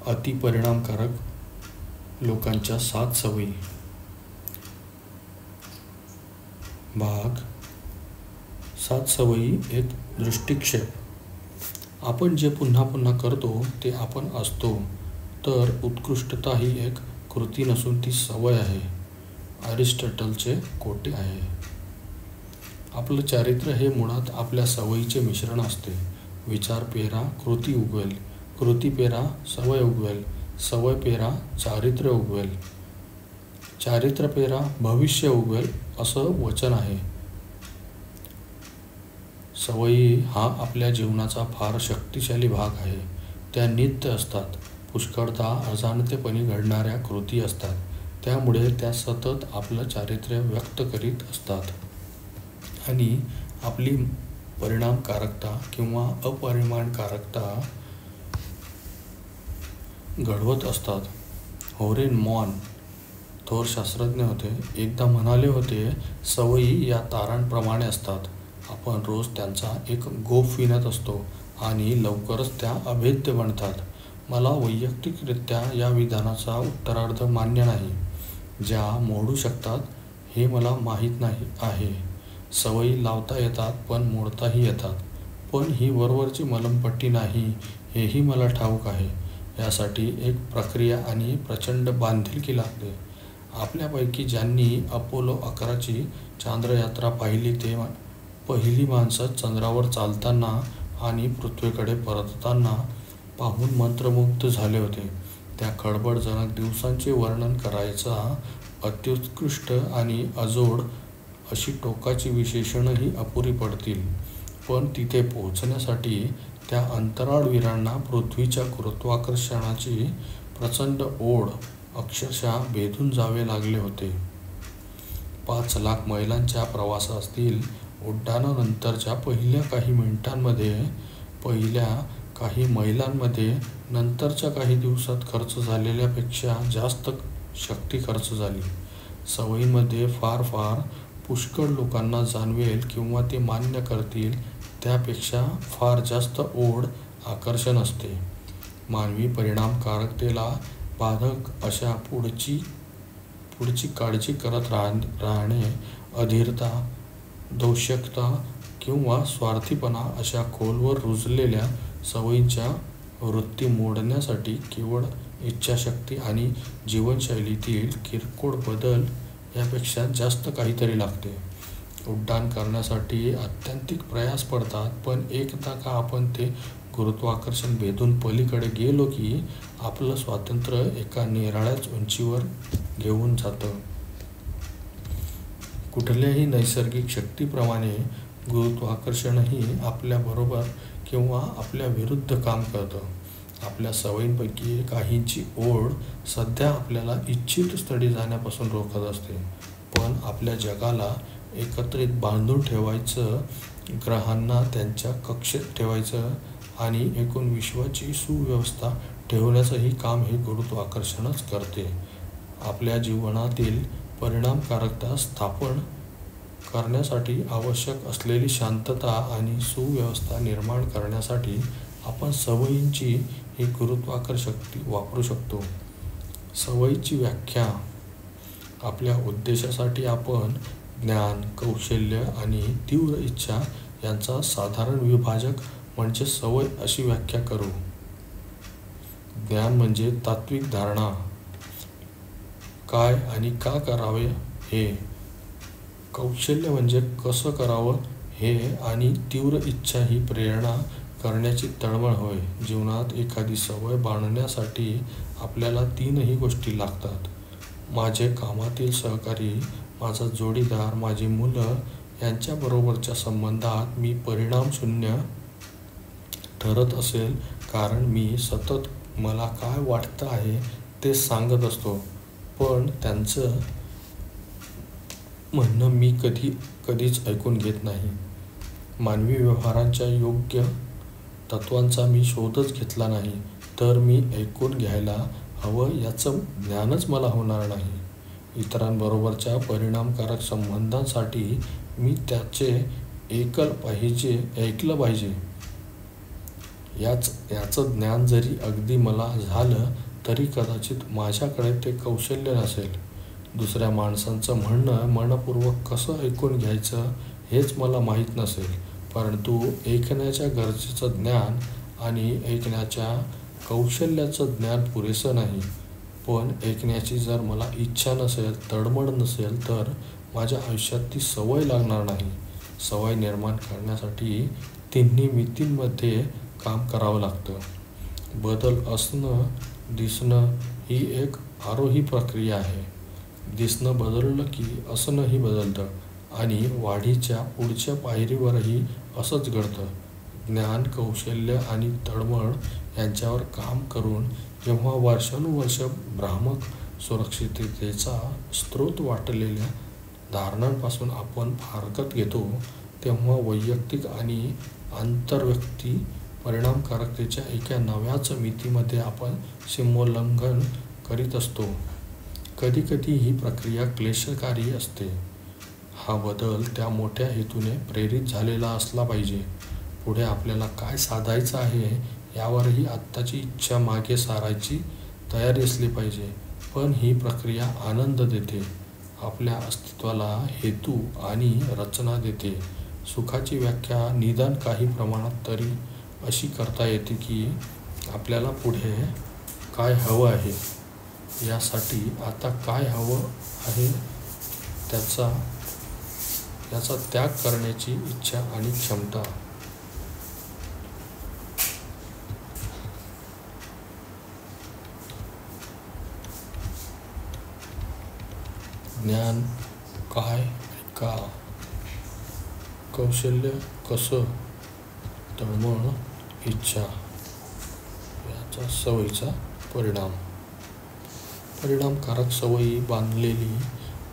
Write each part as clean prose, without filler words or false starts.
अतिपरिणामकारक लोकांच्या 7 सवयी. भाग 7 सवयी एक दृष्टिक्षेप. आपण जे पुन्हा पुन्हा करतो ते आपण असतो, तर उत्कृष्टता ही एक कृती नसून ती सवय आहे. अरिस्टॉटलचे कोटे आहे. आपलं चारित्र्य हे मुळात आपल्या सवयीचे मिश्रण असते. विचार पेरा कृती उगवेल, कृती पेरा सवय उगवेल, सवय पेरा चारित्र्य उगवेल, चारित्र्य पेरा भविष्य उगवेल असं वचन आहे. सवयी हा आपल्या जीवनाचा फार शक्तिशाली भाग आहे. त्या नित्य असतात, पुष्कळदा अजाणतेपणी घडणाऱ्या कृती असतात. त्यामुळे त्या सतत आपलं चारित्र्य व्यक्त करीत असतात आणि आपली परिणामकारकता किंवा अपरिणामकारकता घडवत असतात. होरेन मॉन थोर शास्त्रज्ञ होते. एकदा म्हणाले होते, सवयी या तारांप्रमाणे असतात. आपण रोज त्यांचा एक गोफ विणत असतो आणि लवकरच त्या अभेद्य बनतात. मला वैयक्तिकरित्या या विधानाचा उत्तरार्ध मान्य नाही. ज्या मोडू शकतात हे मला माहीत नाही आहे. सवयी लावता येतात पण मोडताही येतात. पण ही वरवरची मलमपट्टी नाही हेही मला ठाऊक आहे. यासाठी एक प्रक्रिया आणि प्रचंड बांधिलकी लागते. आपल्यापैकी ज्यांनी अपोलो 11ची चांद्रयात्रा पाहिली ते पहिली माणसं चंद्रावर चालताना आणि पृथ्वीकडे परतताना पाहून मंत्रमुग्ध झाले होते. त्या खळबळजनक दिवसांचे वर्णन करायचा अत्युत्कृष्ट आणि अजोड अशी टोकाची विशेषणंही अपुरी पडतील. पण तिथे पोहोचण्यासाठी त्या अंतराळवीरांना पृथ्वीच्या गुरुत्वाकर्षणाची प्रचंड ओढ अक्षरशः भेदून जावे लागले होते. 5 लाख मैलांच्या प्रवासातील उड्डाणानंतरच्या पहिल्या काही मिनिटांमध्ये, पहिल्या काही मैलांमध्ये, नंतरच्या काही दिवसात खर्च झालेल्यापेक्षा जास्त शक्ती खर्च झाली. सवयीमध्ये फार फार पुष्कळ लोकांना जाणवेल किंवा ते मान्य करतील त्यापेक्षा फार जास्त ओढ, आकर्षण असते. मानवी परिणामकारकतेला बाधक अशा पुढची काळजी करत राहणे, अधीरता, दोषकता किंवा स्वार्थीपणा अशा खोलवर रुजलेल्या सवयींच्या वृत्ती मोडण्यासाठी केवळ इच्छाशक्ती आणि जीवनशैलीतील किरकोळ बदल यापेक्षा जास्त काहीतरी लागते. उड्डाण करण्यासाठी आत्यंतिक प्रयास पडतात, पण एकदा का आपण ते गुरुत्वाकर्षण भेदून पलीकडे गेलो की आपलं स्वातंत्र्य एका निराळ्याच उंचीवर घेऊन जातं. कुठल्याही नैसर्गिक शक्तीप्रमाणे गुरुत्वाकर्षणही आपल्याबरोबर किंवा आपल्या विरुद्ध काम करतं. आपल्या सवयींपैकी काहींची ओढ सध्या आपल्याला इच्छित स्थळी जाण्यापासून रोखत असते. पण आपल्या जगाला एकत्रित बांधून ठेवायचं, ग्रहांना त्यांच्या कक्षेत ठेवायचं आणि एकूण विश्वाची सुव्यवस्था ठेवण्याचंही काम हे गुरुत्वाकर्षणच करते. आपल्या जीवनातील परिणामकारकता स्थापन करण्यासाठी आवश्यक असलेली शांतता आणि सुव्यवस्था निर्माण करण्यासाठी आपण सवयींची ही गुरुत्वाकर्षक वापरू शकतो. सवयीची व्याख्या. आपल्या उद्देशासाठी आपण ज्ञान, कौशल्य आणि तीव्र इच्छा यांचा साधारण विभाजक म्हणजे सवय अशी व्याख्या करू. ज्ञान म्हणजे तात्विक धारणा, काय आणि का करावे हे. कौशल्य म्हणजे कसं करावं हे आणि तीव्र इच्छा ही प्रेरणा करण्याची तळमळ होय. जीवनात एखादी सवय बाळगण्यासाठी आपल्याला 3ही गोष्टी लागतात. माझे कामातील सहकारी, माझा जोडीदार, माझी मुलं यांच्याबरोबरच्या संबंधात मी परिणामशून्य ठरत असेल, कारण मी सतत मला काय वाटतं आहे ते सांगत असतो, पण त्यांचं म्हणणं मी कधीच ऐकून घेत नाही. मानवी व्यवहारांच्या योग्य तत्त्वांचा मी शोधच घेतला नाही, तर मी ऐकून घ्यायला हवं याचं ज्ञानच मला होणार नाही. इतरांबरोबरच्या परिणामकारक संबंधांसाठी मी त्याचे ऐकलं पाहिजे. याचं ज्ञान जरी अगदी मला झालं तरी कदाचित माझ्याकडे ते कौशल्य नसेल. दुसऱ्या माणसांचं म्हणणं मनपूर्वक कसं ऐकून घ्यायचं हेच मला माहीत नसेल. परंतु ऐकण्याच्या गरजेचं ज्ञान आणि ऐकण्याच्या कौशल्याचं ज्ञान पुरेसं नाही. पण ऐकण्याची जर मला इच्छा नसेल, तळमळ नसेल तर माझ्या आयुष्यात ती सवय लागणार नाही. सवय निर्माण करण्यासाठी तिन्ही मितींमध्ये काम करावं लागतं. बदल असणं, दिसणं ही एक आरोही प्रक्रिया आहे. दिसणं बदललं की असणंही बदलतं आणि वाढीच्या पुढच्या पायरीवरही असंच घडतं. ज्ञान, कौशल्य आणि तळमळ यांच्यावर काम करून जेव्हा वर्षानुवर्ष भ्रामक सुरक्षिततेचा स्रोत वाटलेल्या धारणांपासून आपण फारकत घेतो, तेव्हा वैयक्तिक आणि आंतरवैयक्तिक परिणामकारकतेच्या एका नव्याच मितीमध्ये आपण सीमोल्लंघन करीत असतो. कधीकधी ही प्रक्रिया क्लेशकारी असते. हा बदल त्या मोठ्या हेतूने प्रेरित झालेला असला पाहिजे. पुढे आपल्याला काय साधायचं आहे यावरही आत्ताची इच्छा मागे सारायची तयारी असली पाहिजे. पण ही प्रक्रिया आनंद देते, आपल्या अस्तित्वाला हेतू आणि रचना देते. सुखाची व्याख्या निदान काही प्रमाणात तरी अशी करता येते की आपल्याला पुढे काय हवं आहे, यासाठी आता काय हवं आहे याचा त्याग करण्याची इच्छा आणि क्षमता. ज्ञान काय का, कौशल्य कसं, तळमळ, इच्छा याचा सवयीचा परिणाम. परिणामकारक सवयी, बांधलेली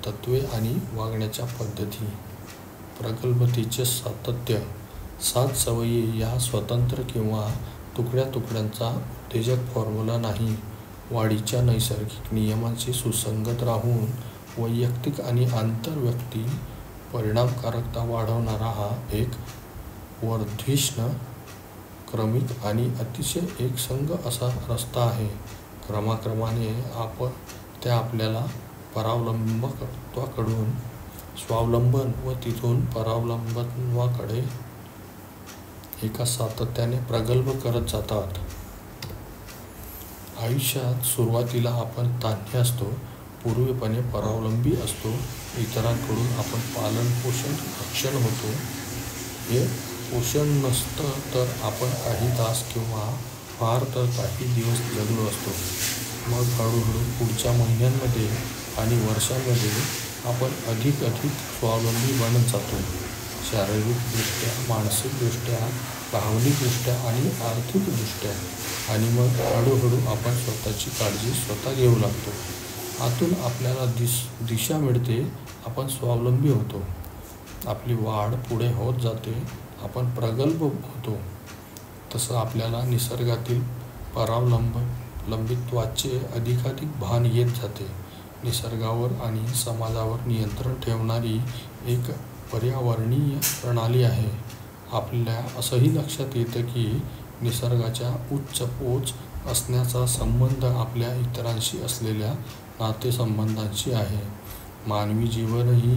तत्त्वे आणि वागण्याच्या पद्धती. प्रगल्भतेचे सातत्य. 7 सवयी या स्वतंत्र किंवा तुकड्या तुकड्यांचा उत्तेजक फॉर्म्युला नाही. वाढीच्या नैसर्गिक नियमांशी सुसंगत राहून वैयक्तिक आणि आंतरवैयक्तिक परिणामकारकता वाढवणारा हा एक वर्धिष्णू, क्रमिक आणि अतिशय एकसंध असा रस्ता आहे. क्रमाक्रमाने त्या आपल्याला परावलंबत्वाकडून स्वावलंबन व तिथून परावलंबत्वाकडे एका सातत्याने प्रगल्भ करत जातात. आयुष्यात सुरुवातीला आपण तान्ही असतो, पूर्णपणे परावलंबी असतो. इतरांकडून आपण पालन पोषण, रक्षण होतो. हे पोषण नसतं तर आपण काही तास किंवा फार तर काही दिवस जगलो असतो. मग हळूहळू पुढच्या महिन्यांमध्ये आणि वर्षांमध्ये आपण अधिक स्वावलंबी बनत जातो. शारीरिकदृष्ट्या, मानसिकदृष्ट्या, भावनिकदृष्ट्या आणि आर्थिकदृष्ट्या. आणि मग हळूहळू आपण स्वतःची काळजी स्वतः घेऊ लागतो. आतून आपल्याला दिशा मिळते, आपण स्वावलंबी होतो. आपली वाढ पुढे होत जाते, आपण प्रगल्भ होतो. तसं आपल्याला निसर्गातील परावलंबित्वाचे अधिकाधिक भान येत जाते. निसर्गावर आणि समाजावर नियंत्रण ठेवणारी एक पर्यावरणीय प्रणाली आहे. आपल्या असंही लक्षात येतं की निसर्गाच्या उच्च पोच असण्याचा संबंध आपल्या इतरांशी असलेल्या नातेसंबंधांशी आहे. मानवी जीवनही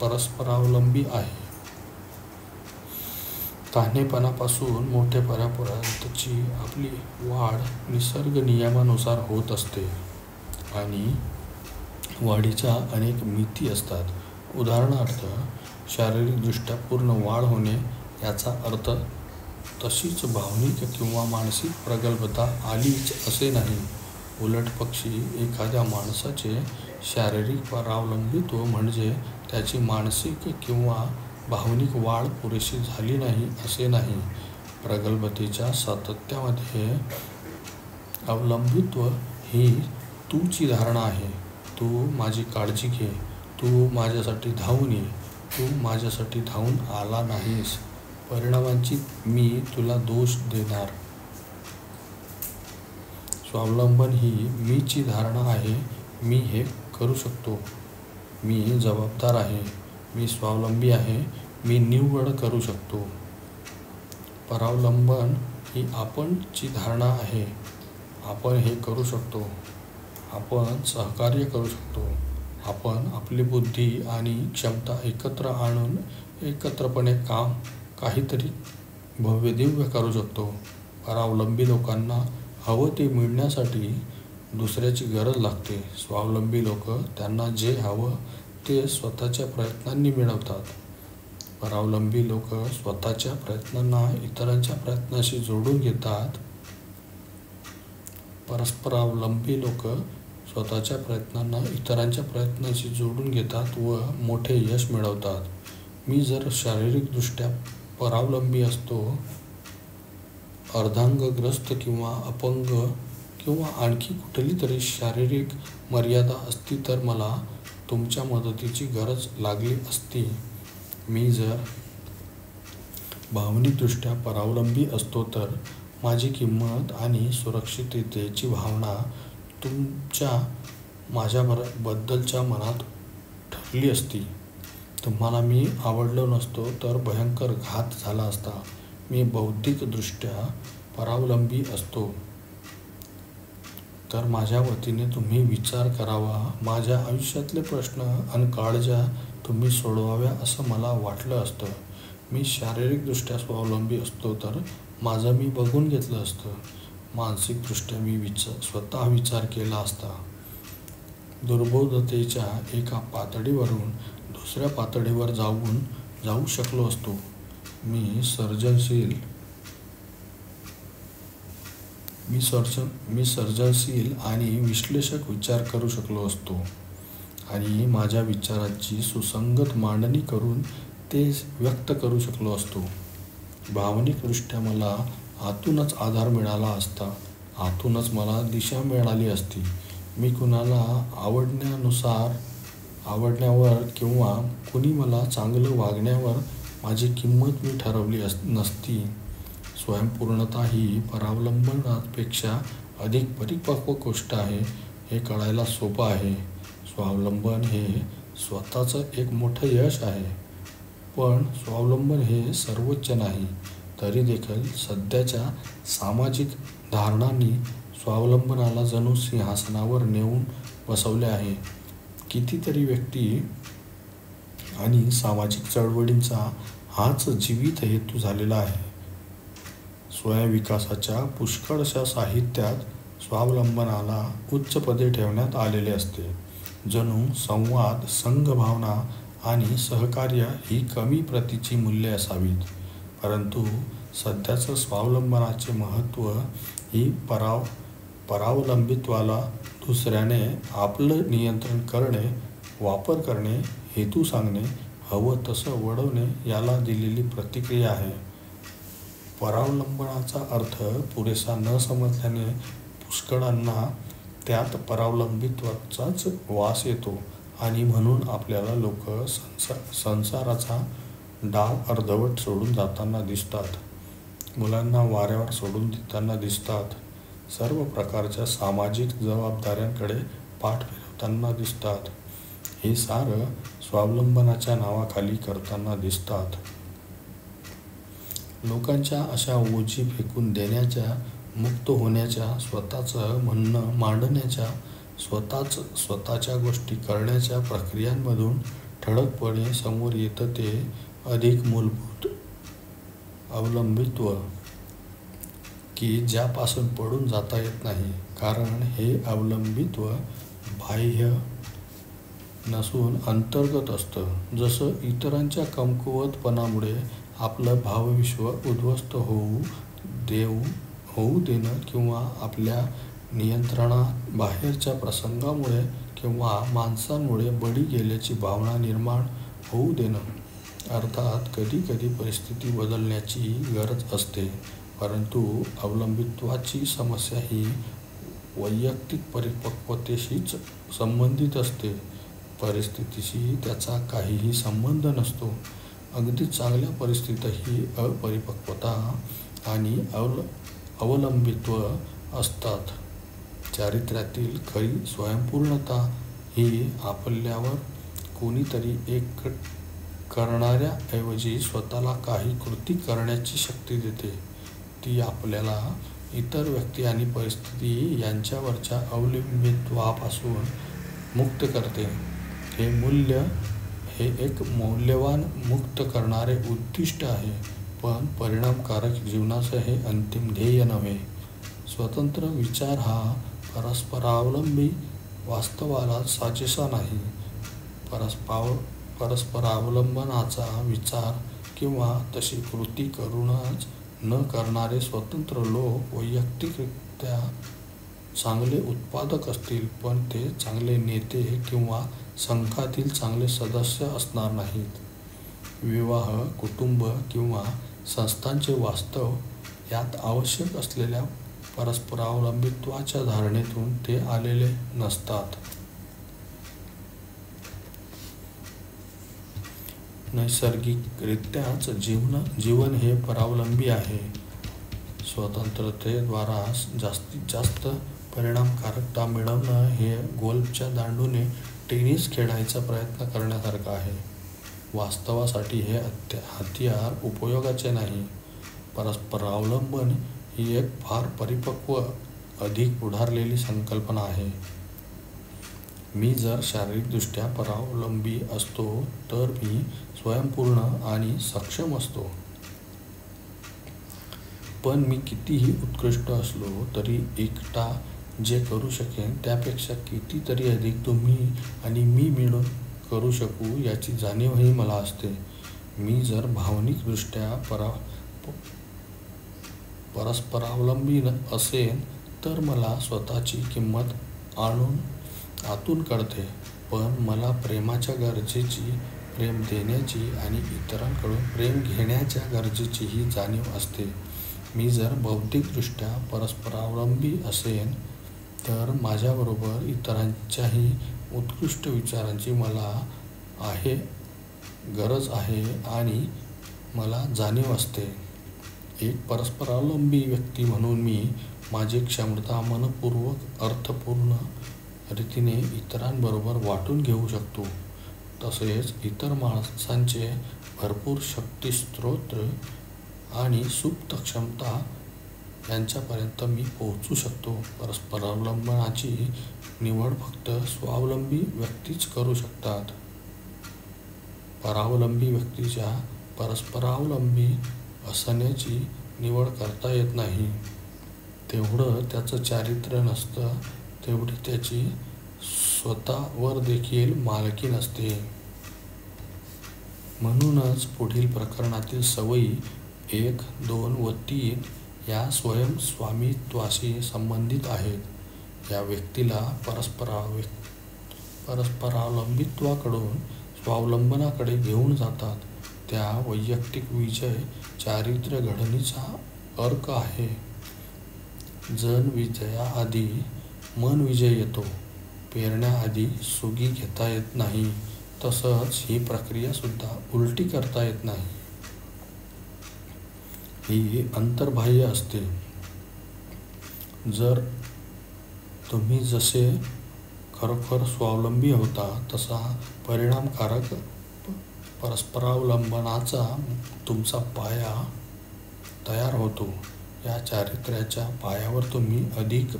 परस्परावलंबी आहे. तान्हेपणापासून मोठेपणापर्यंतची आपली वाढ निसर्ग नियमानुसार होत असते आणि वाढीच्या अनेक मिती असतात. उदाहरणार्थ, शारीरिकदृष्ट्या पूर्ण वाढ होणे याचा अर्थ तशीच भावनिक किंवा मानसिक प्रगल्भता आलीच असे नाही. उलटपक्षी एखाद्या माणसाचे शारीरिक परावलंबित्व म्हणजे त्याची मानसिक किंवा भावनिक वाढ पुरेशी झाली नाही असे नाही. प्रगल्भतेच्या सातत्यामध्ये अवलंबित्व ही तूची धारणा आहे. तू माझी काळजी घे, तू माझ्यासाठी धावून ये, तू माझ्यासाठी धावून आला नाहीस, परिणामांची मी तुला दोष देणार. स्वावलंबन ही मीची धारणा आहे. मी हे करू शकतो, मी जबाबदार आहे, मी स्वावलंबी आहे, मी निवड करू शकतो. परावलंबन ही आपणची धारणा आहे. आपण हे करू शकतो, आपण सहकार्य करू शकतो, आपण आपली बुद्धी आणि क्षमता एकत्र आणून एकत्रपणे काहीतरी भव्यदिव्य करू शकतो. परावलंबी लोकांना हवं ते मिळण्यासाठी दुसऱ्याची गरज लागते. स्वावलंबी लोक त्यांना जे हवं ते स्वतःच्या प्रयत्नांनी मिळवतात. परावलंबी लोक स्वतःच्या प्रयत्नांना इतरांच्या प्रयत्नांशी जोडून घेतात. परस्परावलंबी लोक स्वतःच्या प्रयत्नांना इतरांच्या प्रयत्नांशी जोडून घेतात व मोठे यश मिळवतात. मी जर शारीरिकदृष्ट्या परावलंबी असतो, अर्धांगग्रस्त किंवा अपंग किंवा आणखी कुठली तरी शारीरिक मर्यादा असती तर मला तुमच्या मदतीची गरज लागली असती. मी जर भावनिकदृष्ट्या परावलंबी असतो तर माझी किंमत आणि सुरक्षिततेची भावना तुमच्या माझ्याबद्दलच्या मनात ठरली असती. तुम्हाला मी आवडलो नसतो तर भयंकर घात झाला असता. मी बौद्धिकदृष्ट्या परावलंबी असतो तर माझ्या वतीने तुम्ही विचार करावा, माझ्या आयुष्यातले प्रश्न आणि काळजा तुम्ही सोडवाव्या असं मला वाटलं असतं. मी शारीरिकदृष्ट्या स्वावलंबी असतो तर माझं मी बघून घेतलं असतं. मानसिकदृष्ट्या मी स्वतः विचार केला असता. दुर्बोधतेच्या एका पातळीवरून दुसऱ्या पातळीवर जाऊ शकलो असतो. मी सर्जनशील आणि विश्लेषक विचार करू शकलो असतो आणि माझ्या विचारांची सुसंगत मांडणी करून ते व्यक्त करू शकलो असतो. भावनिकदृष्ट्या मला आतूनच आधार मिळाला असता, आतूनच मला दिशा मिळाली असती. मी कुणाला आवडण्यावर किंवा कुणी मला चांगलं वागण्यावर माझी किंमत मी ठरवली नसती. स्वयंपूर्णता ही परावलंबनापेक्षा अधिक परिपक्व गोष्ट आहे हे कळायला सोपं आहे. स्वावलंबन हे स्वतःचं एक मोठं यश आहे, पण स्वावलंबन हे सर्वोच्च नाही. तरी देखील सध्याच्या सामाजिक धारणांनी स्वावलंबनाला जणू सिंहासनावर नेऊन बसवले आहे. कितीतरी व्यक्ती आणि सामाजिक चळवळींचा हाच जीवित हेतू झालेला आहे. स्वयंविकासाच्या पुष्कळशा साहित्यात स्वावलंबनाला उच्चपदी ठेवण्यात आलेले असते. जणू संवाद, संघभावना आणि सहकार्य ही कमी प्रतीची मूल्ये असावीत. परंतु सध्याचं स्वावलंबनाचे महत्त्व ही परावलंबित्वाला दुसऱ्याने आपलं नियंत्रण करणे, वापर करणे, हेतू सांगणे, हवं तसं वळवणे याला दिलेली प्रतिक्रिया आहे. परावलंबनाचा अर्थ पुरेसा न समजल्याने पुष्कळांना त्यात परावलंबित्वाचाच वास येतो आणि म्हणून आपल्याला लोक संसाराचा डाव अर्धवट सोडून जाताना दिसतात, मुलांना वाऱ्यावर सोडून देताना दिसतात, सर्व प्रकारच्या सामाजिक जबाबदाऱ्यांकडे पाठ फिरवताना दिसतात. हे सारं स्वावलंबनाच्या नावाखाली करताना दिसतात. लोकांच्या अशा ओझी फेकून देण्याच्या, मुक्त होण्याच्या, स्वतःचं म्हणणं मांडण्याच्या, स्वतःच्या गोष्टी करण्याच्या प्रक्रियांमधून ठळकपणे समोर येतं ते अधिक मूलभूत अवलंबित्व की ज्यापासून पडून जाता येत नाही. कारण हे अवलंबित्व बाह्य नसून अंतर्गत असतं. जसं इतरांच्या कमकुवतपणामुळे आपलं भावविश्व उद्ध्वस्त होऊ देणं किंवा आपल्या नियंत्रणाबाहेरच्या प्रसंगामुळे किंवा माणसांमुळे बळी गेल्याची भावना निर्माण होऊ देणं. अर्थात कधीकधी परिस्थिती बदलण्याची गरज असते, परंतु अवलंबित्वाची समस्या ही वैयक्तिक परिपक्वतेशीच संबंधित असते. परिस्थितीशी त्याचा काहीही संबंध नसतो. अगदी चांगल्या परिस्थितीतही अपरिपक्वता आणि अवलंबित्व असतात. चारित्र्यातील खरी स्वयंपूर्णता ही आपल्यावर कोणीतरी करणाऱ्याऐवजी स्वतःला काही कृती करण्याची शक्ती देते. ती आपल्याला इतर व्यक्ती आणि परिस्थिती यांच्यावरच्या अवलंबित्वापासून मुक्त करते. हे एक मौल्यवान मुक्त करणारे उद्दिष्ट आहे, पण परिणामकारक जीवनाचं हे अंतिम ध्येय नव्हे. स्वतंत्र विचार हा परस्परावलंबी वास्तवाला साजेसा नाही. परस्परावलंबनाचा विचार किंवा तशी कृती करूनच न करणारे स्वतंत्र लोक वैयक्तिकरित्या चांगले उत्पादक असतील, पण ते चांगले नेते किंवा संघातील चांगले सदस्य असणार नाहीत. विवाह, कुटुंब किंवा संस्थांचे वास्तव यात आवश्यक असलेल्या परस्परावलंबित्वाच्या धारणेतून ते आलेले नसतात. नैसर्गिकरित्याच जीवन हे परावलंबी आहे. स्वतंत्रतेद्वारा जास्तीत जास्त परिणामकारकता मिळवणं हे गोल्फच्या दांडूने टेनिस खेळायचा प्रयत्न करण्यासारखं आहे. वास्तवासाठी हे हत्यार उपयोगाचे नाही. परस्परावलंबन ही एक फार परिपक्व, अधिक पुढारलेली संकल्पना आहे. मी जर शारीरिकदृष्ट्या परावलंबी असतो तर मी स्वयंपूर्ण आणि सक्षम असतो. पण मी कितीही उत्कृष्ट असलो तरी एकटा जे करू शकेन त्यापेक्षा कितीतरी अधिक तुम्ही आणि मी मिळून करू शकू याची जाणीवही मला असते. मी जर भावनिकदृष्ट्या परस्परावलंबी असेन तर मला स्वतःची किंमत आतून कळते, पण मला प्रेमाच्या गरजेची, प्रेम देण्याची आणि इतरांकडून प्रेम घेण्याच्या गरजेचीही जाणीव असते. मी जर बौद्धिकदृष्ट्या परस्परावलंबी असेन तर माझ्याबरोबर इतरांच्याही उत्कृष्ट विचारांची मला गरज आहे आणि मला जाणीव असते. एक परस्परावलंबी व्यक्ती म्हणून मी माझी क्षमता मनपूर्वक, अर्थपूर्ण रीतीने इतरांबरोबर वाटून घेऊ शकतो. तसेच इतर माणसांचे भरपूर शक्तिस्रोत आणि सुप्त क्षमता यांच्यापर्यंत मी पोहोचू शकतो. परस्परावलंबनाची निवड फक्त स्वावलंबी व्यक्तीच करू शकतात. परावलंबी व्यक्तीच्या परस्परावलंबी असण्याची निवड करता येत नाही. तेवढं त्याचं चारित्र्य नसतं, तेवढी त्याची स्वतःवर देखील मालकी नसते. म्हणूनच पुढील प्रकरणातील सवयी 1, 2 व 3 या स्वयंस्वामित्वाशी संबंधित आहेत. या व्यक्तीला परस्परावलंबित्वाकडून स्वावलंबनाकडे घेऊन जातात. त्या वैयक्तिक विजय चारित्र्य घडणीचा अर्क आहे. जन विजयाआधी मन विजय येतो. पेरण्याआधी सुगी घेता येत नाही, तसंच ही प्रक्रिया सुद्धा उलटी करता येत नाही. ही अंतर्बाह्य असते. जर तुम्ही जसे खरोखर स्वावलंबी होता तसा परिणामकारक परस्परावलंबनाचा तुमचा पाया तयार होतो. या चारित्र्याच्या पायावर तुम्ही अधिक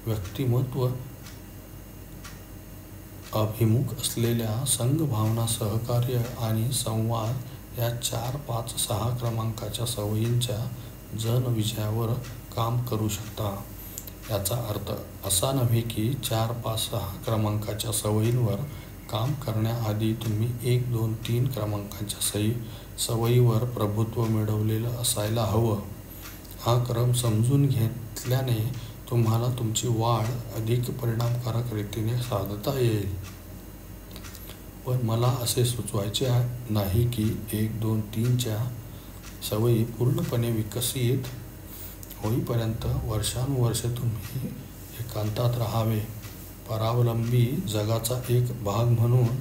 व्यक्तिमत्व अभिमुख असलेल्या संघभावना, सहकार्य आणि संवाद या 4, 5, 6 क्रमांकाच्या सवयींच्या जन विजयावर काम करू शकता. याचा अर्थ असा नव्हे की 4, 5, 6 क्रमांकाच्या सवयींवर काम करण्याआधी तुम्ही 1, 2, 3 क्रमांकाच्या सवयीवर प्रभुत्व मिळवलेलं असायला हवं. हा क्रम समजून घेतल्याने तुम्हाला तुमची वाढ अधिक परिणामकारक रीतीने साधता येईल. पण मला असे सुचवायचे नाही की 1, 2, 3 च्या सवयी पूर्णपणे विकसित होईपर्यंत वर्षानुवर्षे तुम्ही एकांतात राहावे. परावलंबी जगाचा एक भाग म्हणून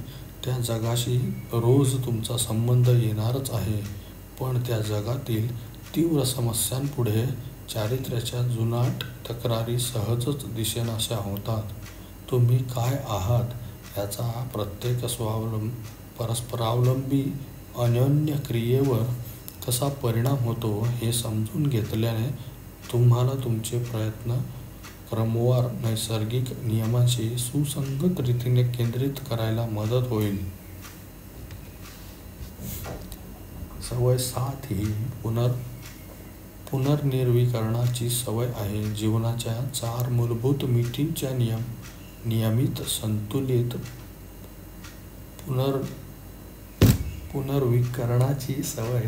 त्या जगाशी रोज तुमचा संबंध येणारच आहे, पण त्या जगातील तीव्र समस्यांपुढे चारित्र्याच्या जुनाट तक्रारी सहजच दिसेनाशा होतात. तुम्ही काय आहात याचा प्रत्येक परस्परावलंबी अन्योन्य क्रियेवर कसा परिणाम होतो हे समजून घेतल्याने तुम्हाला तुमचे प्रयत्न क्रमवार नैसर्गिक नियमांशी सुसंगत रीतीने केंद्रित करायला मदत होईल. सवय 7 ही पुनर्निर्विकरणाची सवय आहे. जीवनाच्या 4 मूलभूत मीटिंगच्या नियमित संतुलित पुनर्विकरणाची सवय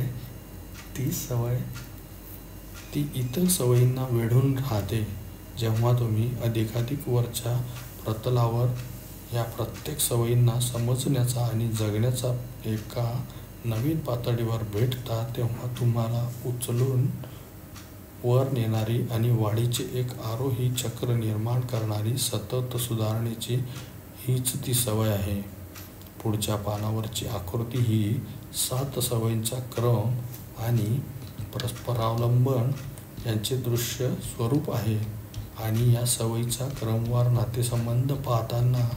ती इतर सवयींना वेढून राहते. जेव्हा तुम्ही अधिकाधिक वरच्या प्रतलावर या प्रत्येक सवयींना समजण्याचा आणि जगण्याचा एका नवीन पातळीवर भेटता, तेव्हा तुम्हाला उचलून वर नेणारी आणि वाढीचे एक आरोही चक्र निर्माण करणारी सतत सुधारणेची हीच ती सवय आहे. पुढच्या पानावरची आकृती ही 7 सवयींचा क्रम आणि परस्परावलंबन यांचे दृश्य स्वरूप आहे आणि या सवयीचा क्रमवार नातेसंबंध पाहताना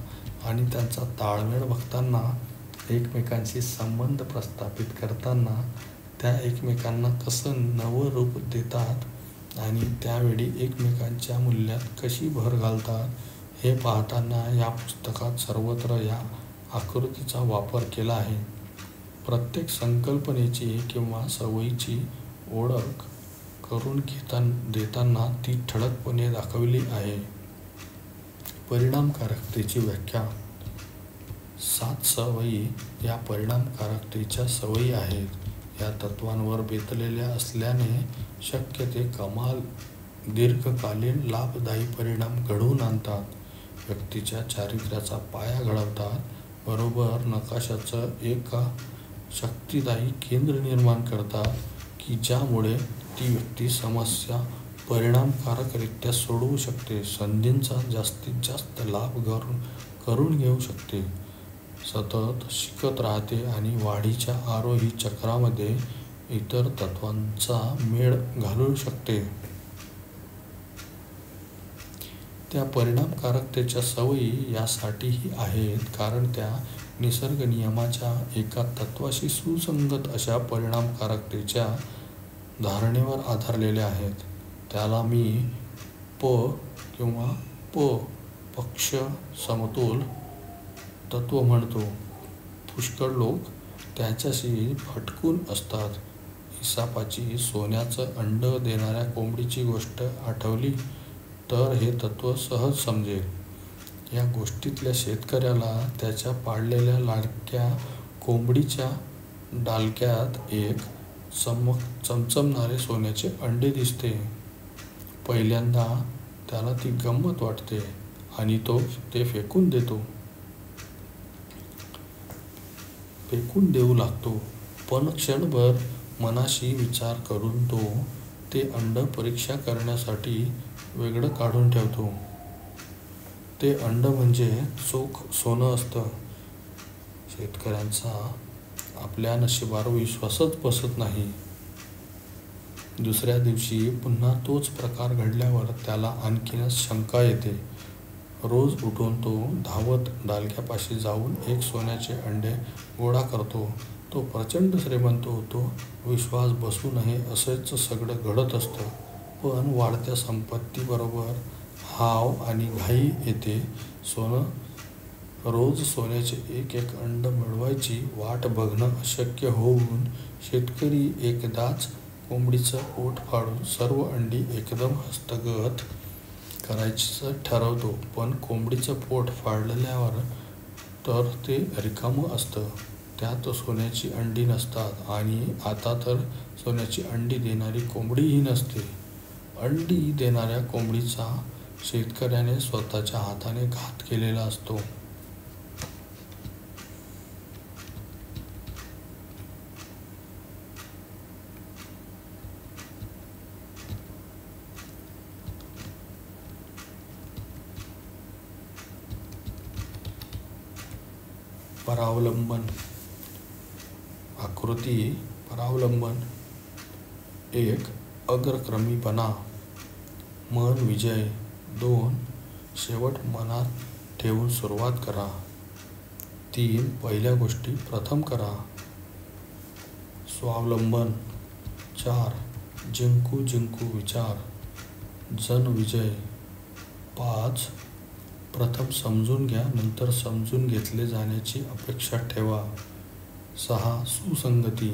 आणि त्यांचा ताळमेळ बघताना, एकमेकांशी संबंध प्रस्थापित करताना त्या एकमेकांना कसं नवं रूप देतात आणि त्यावेळी एकमेकांच्या मूल्यात कशी भर घालतात हे पाहताना या पुस्तकात सर्वत्र या आकृतीचा वापर केला आहे. प्रत्येक संकल्पनेची किंवा सवयीची ओळख करून देताना ती ठळकपणे दाखवली आहे. परिणामकारकतेची व्याख्या. 7 सवयी या परिणामकारकतेच्या सवयी आहेत. या तत्वांवर बेतलेल्या असल्याने शक्य ते कमाल दीर्घकालीन लाभदायी परिणाम घडवून आणतात, व्यक्तीच्या चारित्र्याचा पाया घडवतात, बरोबर नकाशाचं एक शक्तिदायी केंद्र निर्माण करतात की ज्यामुळे ती व्यक्ती समस्या परिणामकारकरित्या सोडवू शकते, संधींचा जास्तीत जास्त लाभ करून घेऊ शकते, सतत शिकत राहते आणि वाढीच्या आरोही चक्रामध्ये इतर तत्वांचा मेळ घालू शकते. त्या परिणामकारकतेच्या सवयी यासाठीही आहेत कारण त्या निसर्ग नियमाच्या एका तत्वाशी सुसंगत अशा परिणामकारकतेच्या धारणेवर आधारलेल्या आहेत. त्याला मी पक्ष समतोल तत्व म्हणतो. पुष्कळ लोक त्याच्याशी फटकून असतात. इसापाची सोन्याचं अंड देणाऱ्या कोंबडीची गोष्ट आठवली तर हे तत्व सहज समजेल. या गोष्टीतल्या शेतकऱ्याला त्याच्या पाळलेल्या लाडक्या कोंबडीच्या डालक्यात एक चमचमणारे सोन्याचे अंडे दिसते. पहिल्यांदा त्याला ती गंमत वाटते आणि तो ते फेकून देऊ लागतो. पण क्षणभर मनाशी विचार करून तो ते अंड परीक्षा करण्यासाठी वेगळं काढून ठेवतो. ते अंड म्हणजे चोख सोनं असतं. शेतकऱ्यांचा आपल्या नशिबावर विश्वासच बसत नाही. दुसऱ्या दिवशी पुन्हा तोच प्रकार घडल्यावर त्याला आणखीनच शंका येते. रोज उठून तो धावत डालक्यापाशी जाऊन एक सोन्याचे अंडे गोळा करतो. तो प्रचंड श्रीमंत होतो. विश्वास बसू नये असेच सगळं घडत असतं. पण वाढत्या संपत्तीबरोबर हाव आणि घाई येते. रोज सोन्याचे एक अंड मिळवायची वाट बघणं अशक्य होऊन शेतकरी एकदाच कोंबडीचं पोट फाडून सर्व अंडी एकदम हस्तगत करायचं ठरवतो. पण कोंबडीचं पोट फाडल्यावर तर ते रिकामं असतं. त्यात सोन्याची अंडी नसतात आणि आता तर सोन्याची अंडी देणारी कोंबडीही नसते. अंडी देणाऱ्या कोंबडीचा शेतकऱ्याने स्वतःच्या हाताने घात केलेला असतो. परावलंबन आकृती. परावलंबन 1. अग्रक्रमीपणा. मन विजय. 2. शेवट मनात ठेवून सुरुवात करा. 3 पहिल्या गोष्टी प्रथम करा. स्वावलंबन. 4 जिंकू जिंकू विचार, जन विजय. 5 प्रथम समजून घ्या, नंतर समजून घेतले जाण्याची अपेक्षा ठेवा. 6 सुसंगती.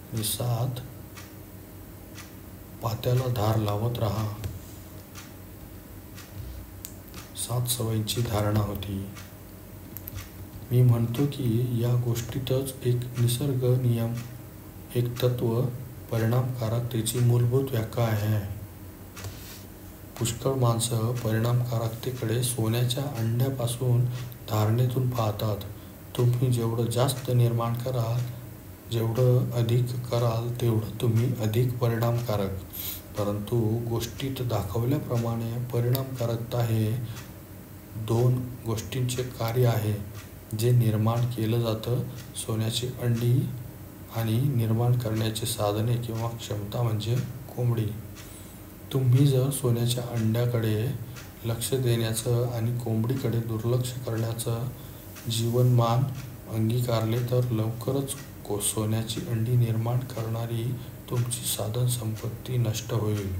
आणि 7 पात्याला धार लावत राहा. 7 सवयींची धारणा होती. मी म्हणतो की या गोष्टीतच एक निसर्ग नियम, एक तत्व, परिणामकारकतेची मूलभूत व्याख्या आहे. पुष्कळ माणसं परिणामकारकतेकडे सोन्याच्या अंड्यापासून धारणेतून पाहतात. तुम्ही जेवढं जास्त निर्माण कराल, जेवढं अधिक कराल, तेवढं तुम्ही अधिक परिणामकारक. परंतु गोष्टीत दाखवल्याप्रमाणे परिणामकारकता हे 2 गोष्टींचे कार्य आहे जे निर्माण केलं जातं. सोन्याची अंडी आणि निर्माण करण्याची साधने किंवा क्षमता म्हणजे कोंबडी. तुम्ही जर सोन्याच्या अंड्याकडे लक्ष देण्याचं आणि कोंबडीकडे दुर्लक्ष करण्याचं जीवनमान अंगीकारले तर लवकरच सोन्याची अंडी निर्माण करणारी तुमची साधनसंपत्ती नष्ट होईल.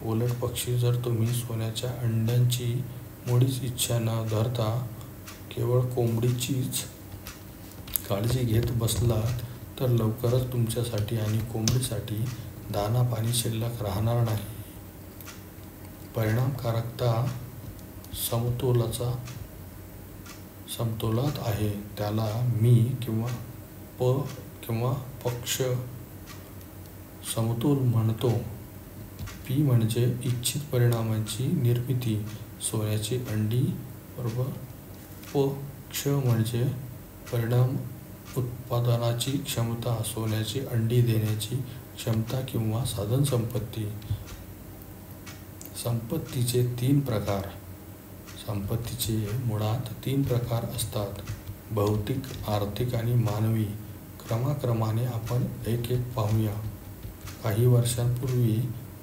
उलट पक्षी, जर तुम्ही सोन्याच्या अंड्यांची मुळीच इच्छा न धरता केवळ कोंबडीचीच काळजी घेत बसलात तर लवकरच तुमच्यासाठी आणि कोंबडीसाठी दाना पाणी शिल्लक राहणार नाही. परिणामकारकता समतोलात आहे. त्याला मी किंवा पक्ष समतोल म्हणतो. पी म्हणजे इच्छित परिणामांची निर्मिती, सोन्याची अंडी बरोबर. क्ष म्हणजे परिणाम उत्पादनाची क्षमता, सोन्याची अंडी देण्याची क्षमता किंवा साधनसंपत्ती. संपत्तीचे 3 प्रकार. संपत्तीचे मुळात 3 प्रकार असतात: भौतिक, आर्थिक आणि मानवी. क्रमाक्रमाने आपण एक पाहूया. काही वर्षांपूर्वी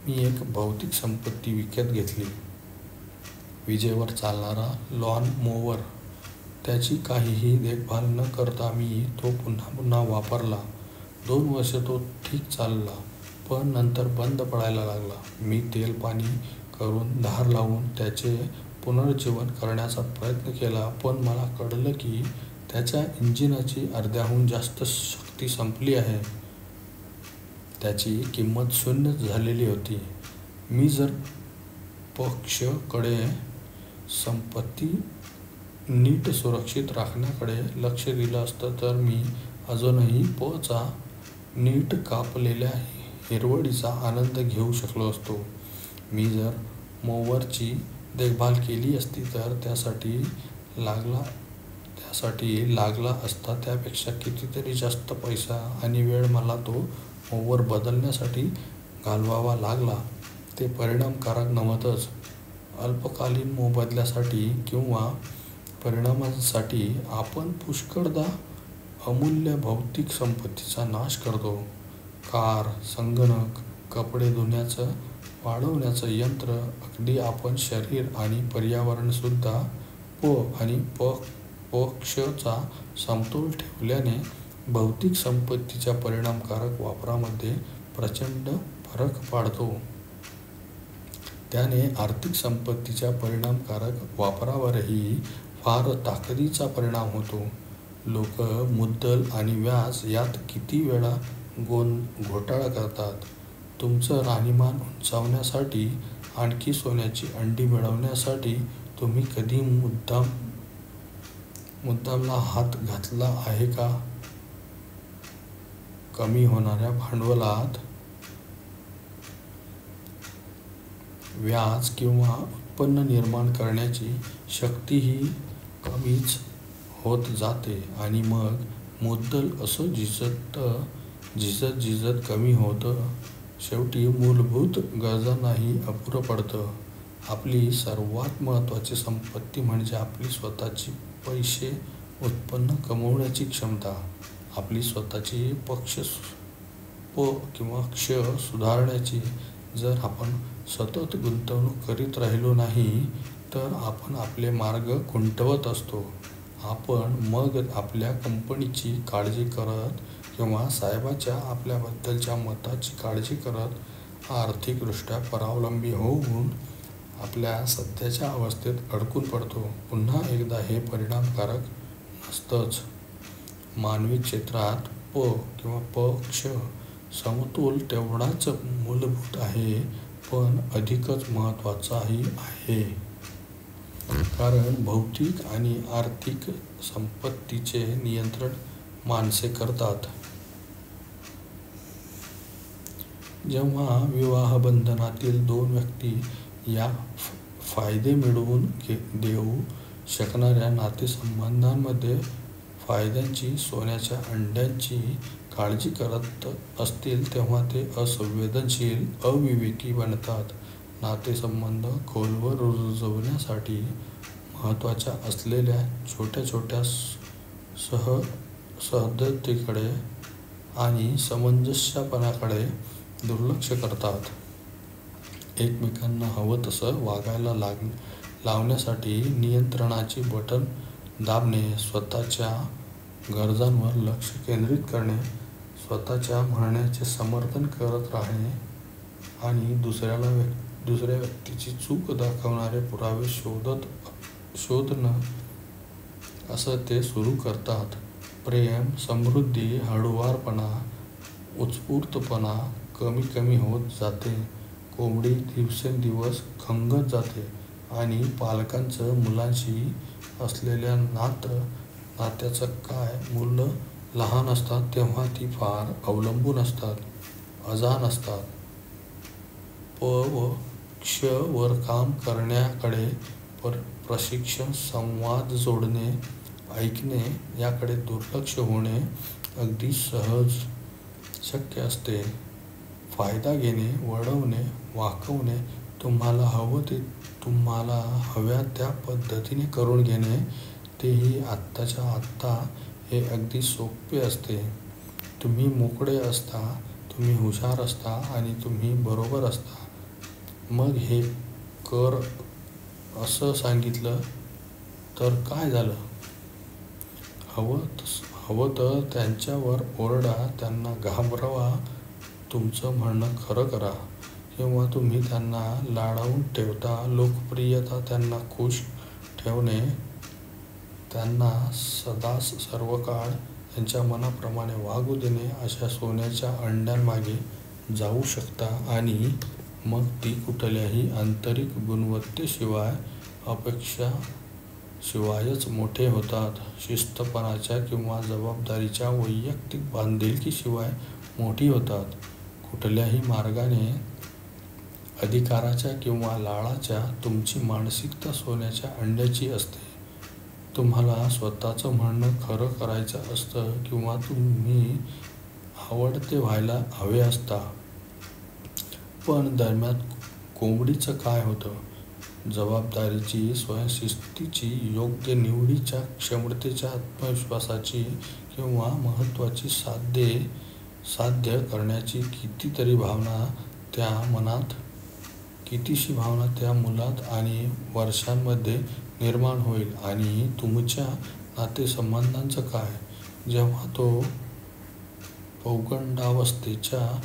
मी एक भौतिक संपत्ती विकत घेतली. विजेवर चालणारा लॉन मोवर. त्याची काहीही देखभाल न करता मी तो पुन्हा वापरला. 2 वर्ष तो ठीक चालला, पण नंतर बंद पडायला लागला. मी तेल पाणी करून, धार लावून त्याचे पुनरुज्जीवन करण्याचा प्रयत्न केला, पण मला कळलं की त्याच्या इंजिनाची अर्ध्याहून जास्त शक्ती संपली आहे. त्याची किंमत 0 झालेली होती. मी जर कडे संपत्ती नीट सुरक्षित राखण्याकडे लक्ष दिलं असतं तर मी अजूनही चा नीट कापलेल्या हिरवळीचा आनंद घेऊ शकलो असतो. मी जर मोवरची देखभाल केली असती तर त्यासाठी लागला असता त्यापेक्षा कितीतरी जास्त पैसा आणि वेळ मला तो मोवर बदलण्यासाठी घालवावा लागला. ते परिणामकारक नव्हतंच. अल्पकालीन मोबदल्यासाठी किंवा परिणामांसाठी आपण पुष्कळदा अमूल्य भौतिक संपत्तीचा नाश करतो. कार, संगणक, कपडे धुण्याचं वाढवण्याचं यंत्र, अगदी आपण शरीर आणि पर्यावरणसुद्धा आणि चा समतोल ठेवल्याने भौतिक संपत्तीच्या परिणामकारक वापरामध्ये प्रचंड फरक पडतो. त्याने आर्थिक संपत्तीच्या परिणामकारक वापरावरही फार ताकदीचा परिणाम होतो. लोक मुद्दल आणि व्याज यात किती वेळा घोटाळा करतात. तुमचं राहणीमान उंचावण्यासाठी, आणखी सोन्याची अंडी मिळवण्यासाठी तुम्ही कधी मुद्दामला हात घातला आहे का? कमी होणाऱ्या भांडवलात व्याज किंवा उत्पन्न निर्माण करण्याची शक्तीही कमीच होत जाते आणि मग मुद्दल असं झिजत कमी होतं. शेवटी मूलभूत गरजांनाही अपुरं पडतं. आपली सर्वात महत्त्वाची संपत्ती म्हणजे आपली स्वतःची पैसे उत्पन्न कमवण्याची क्षमता. आपली स्वतःची क्ष सुधारण्याची. जर आपण सतत गुंतवणूक करीत राहिलो नाही तर आपण आपले मार्ग खुंटवत असतो. आपण मग आपल्या कंपनीची काळजी करत किंवा साहेबाच्या आपल्याबद्दलच्या मताची काळजी करत आर्थिकदृष्ट्या परावलंबी होऊन आपल्या सध्याच्या अवस्थेत अडकून पडतो. पुन्हा एकदा हे परिणामकारक नसतंच. मानवी क्षेत्रात किंवा क्ष समतोल तेवढाच मूलभूत आहे, पण अधिकच महत्त्वाचाही आहे. कारण भौतिक आणि आर्थिक संपत्तीचे नियंत्रण माणसे करतात. जेव्हा विवाहबंधनातील दोन व्यक्ती या फायदे मिळवून देऊ शकणाऱ्या नातेसंबंधांमध्ये फायद्यांची, सोन्याच्या अंड्यांची काळजी करत असतील तेव्हा ते असंवेदनशील, अविवेकी बनतात. नातेसंबंध खोलवर रुजवण्यासाठी महत्त्वाच्या असलेल्या छोट्या छोट्या सहजतेकडे आणि समंजस्यपणाकडे दुर्लक्ष करतात. एकमेकांना हवं तसं वागायला लावण्यासाठी नियंत्रणाची बटण दाबणे, स्वतःच्या गरजांवर लक्ष केंद्रित करणे, स्वतःच्या म्हणण्याचे समर्थन करत राहणे आणि दुसऱ्या व्यक्तीची चूक दाखवणारे पुरावे शोधणं असं ते सुरू करतात. प्रेम, समृद्धी, हळूवारपणा, उत्स्फूर्तपणा कमी होत जाते. कोंबडी दिवसेंदिवस खंगत जाते आणि पालकांचं मुलांशी असलेल्या नात्याचं काय? मुलं लहान असतात तेव्हा ती फार अवलंबून असतात, अजाण असतात. व क्ष वर काम करण्याकडे, प्रशिक्षण, संवाद जोडणे, ऐकणे याकडे दुर्लक्ष होणे अगदी सहज शक्य असते. फायदा घेणे, वळवणे, वाकवणे, तुम्हाला हवं ते तुम्हाला हव्या त्या पद्धतीने करून घेणे, तेही आत्ताच्या आत्ता हे अगदी सोपे असते. तुम्ही मोकळे असता, तुम्ही हुशार असता आणि तुम्ही बरोबर असता. मग हे कर असं सांगितलं तर काय झालं? हवं तर त्यांच्यावर ओरडा, त्यांना घाबरवा, तुमचं म्हणणं खरं करा. किंवा तुम्ही त्यांना लाडावून ठेवता. लोकप्रियता, त्यांना खुश ठेवणे, त्यांना सदा सर्वकाळ त्यांच्या मनाप्रमाणे वागू देणे, अशा सोन्याच्या अंड्यांमागे जाऊ शकता आणि मग ती कुठल्याही आंतरिक गुणवत्तेशिवाय, अपेक्षाशिवायच मोठे होतात. शिस्तपणाच्या किंवा जबाबदारीच्या, वैयक्तिक बांधिलकीशिवाय मोठी होतात. कुठल्याही मार्गाने अधिकाराच्या किंवा लाळाच्या तुमची मानसिकता सोन्याच्या अंड्याची असते. तुम्हाला स्वतःचं म्हणणं खरं करायचं असतं किंवा तुम्ही आवडते व्हायला हवे असता. पण दरम्यान कोंबडीचं काय होतं? जबाबदारीची, स्वयंशिस्तीची, योग्य निवडीच्या क्षमतेच्या, आत्मविश्वासाची किंवा महत्त्वाची साध्य करण्याची कितीशी भावना त्या मुलात आणि वर्षांमध्ये निर्माण होईल. आणि तुमच्या नातेसंबंधांचं काय? जेव्हा तो पौगंडावस्थेच्या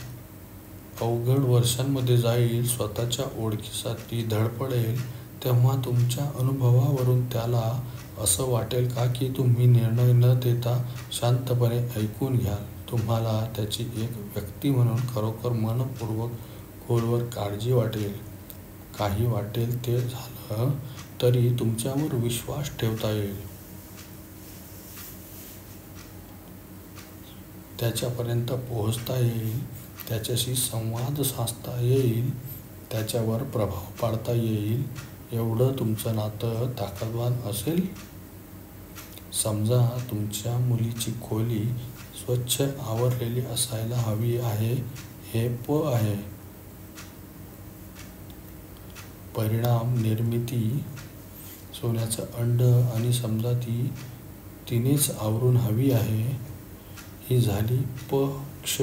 अवघड वर्षांमध्ये जाईल, स्वतःच्या ओळखीसाठी धडपडेल, तेव्हा तुमच्या अनुभवावरून त्याला असं वाटेल का की तुम्ही निर्णय न देता शांतपणे ऐकून घ्याल? तुम्हाला त्याची एक व्यक्ती म्हणून खरोखर मनपूर्वक खोलवर काळजी वाटेल. काही वाटेल ते झालं तरी तुमच्यावर विश्वास ठेवता येईल. त्याच्यापर्यंत पोहोचता येईल, त्याच्याशी संवाद साधता येईल, त्याच्यावर प्रभाव पाडता येईल. एवढं तुमचं नातं ताकदवान असेल. समजा तुमच्या मुलीची खोली स्वच्छ आवरलेली असायला हवी आहे. हे आहे. परिणाम निर्मिती सोन्याचं अंड. आणि समजा तिनेच आवरून हवी आहे. ही झाली क्ष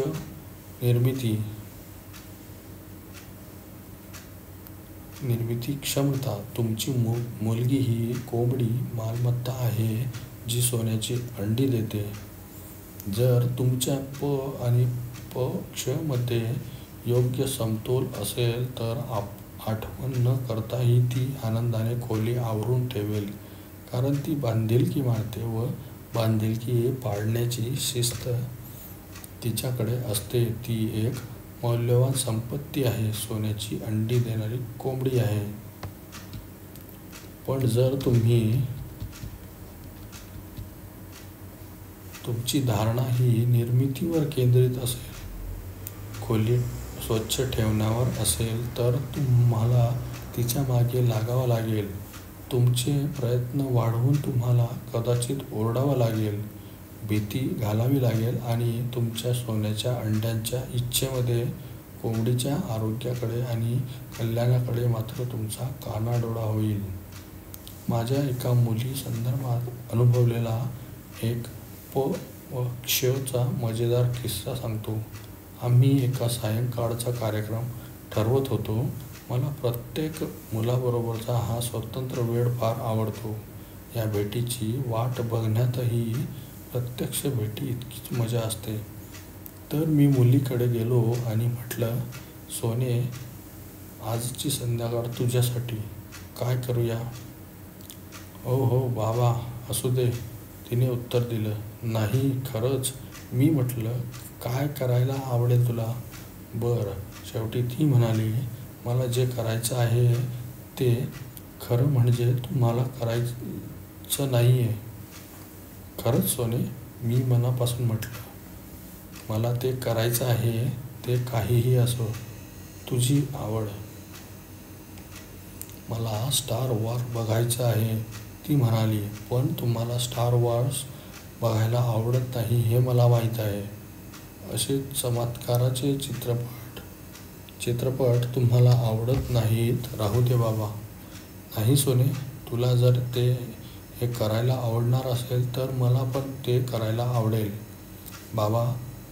निर्मिती क्षमता. तुमची मुलगी ही कोंबडी मालमत्ता आहे. जी सोन्याची अंडी देते. जर तुमच्या प आणि प क्ष मध्ये योग्य समतोल असेल तर आठवण न करताही ती आनंदाने खोली आवरून ठेवेल, कारण ती बांधिलकी मानते व बांधिलकी पाळण्याची शिस्त तिच्याकडे असते. ती एक मौल्यवान संपत्ती आहे. सोन्याची अंडी देणारी कोंबडी आहे. पण जर तुमची धारणा ही निर्मितीवर केंद्रित असेल, खोली स्वच्छ ठेवण्यावर असेल, तर तुम्हाला तिच्या मागे लागावं लागेल. तुमचे प्रयत्न वाढवून तुम्हाला कदाचित ओरडावं लागेल, भीती घालावी लागेल आणि तुमच्या सोन्याच्या अंड्यांच्या इच्छेमध्ये कोंबडीच्या आरोग्याकडे आणि कल्याणाकडे मात्र तुमचा कानाडोळा होईल. माझ्या एका मुलीसंदर्भात अनुभवलेला एक प व क्ष चा मजेदार किस्सा सांगतो. आम्ही एका सायंकाळचा कार्यक्रम ठरवत होतो. मला प्रत्येक मुलाबरोबरचा हा स्वतंत्र वेळ फार आवडतो. या भेटीची वाट बघण्यातही प्रत्यक्ष भेटी इतकीच मजा असते. तर मी मुलीकडे गेलो आणि म्हटलं, सोने, आजची संध्याकाळ तुझ्यासाठी. काय करूया? हो बाबा, असू दे, तिने उत्तर दिलं. नाही, खरंच. मी म्हटलं, काय करायला आवडेल तुला? बरं. शेवटी ती म्हणाली, मला जे करायचं आहे ते. खरं म्हणजे तुम्हाला करायचं नाही आहे. खरंच सोने, मी मनापासून म्हटलं. मला ते करायचं आहे. ते काहीही असो. तुझी आवड. मला स्टार वॉर्स बघायचं आहे, ती म्हणाली. पण तुम्हाला स्टार वॉर्स बघायला आवडत नाही हे मला माहीत आहे. असे चमत्काराचे चित्रपट तुम्हाला आवडत नाहीत? राहू दे बाबा. नाही सोने, तुला जर हे करायला आवडणार असेल तर मला पण ते करायला आवडेल. बाबा,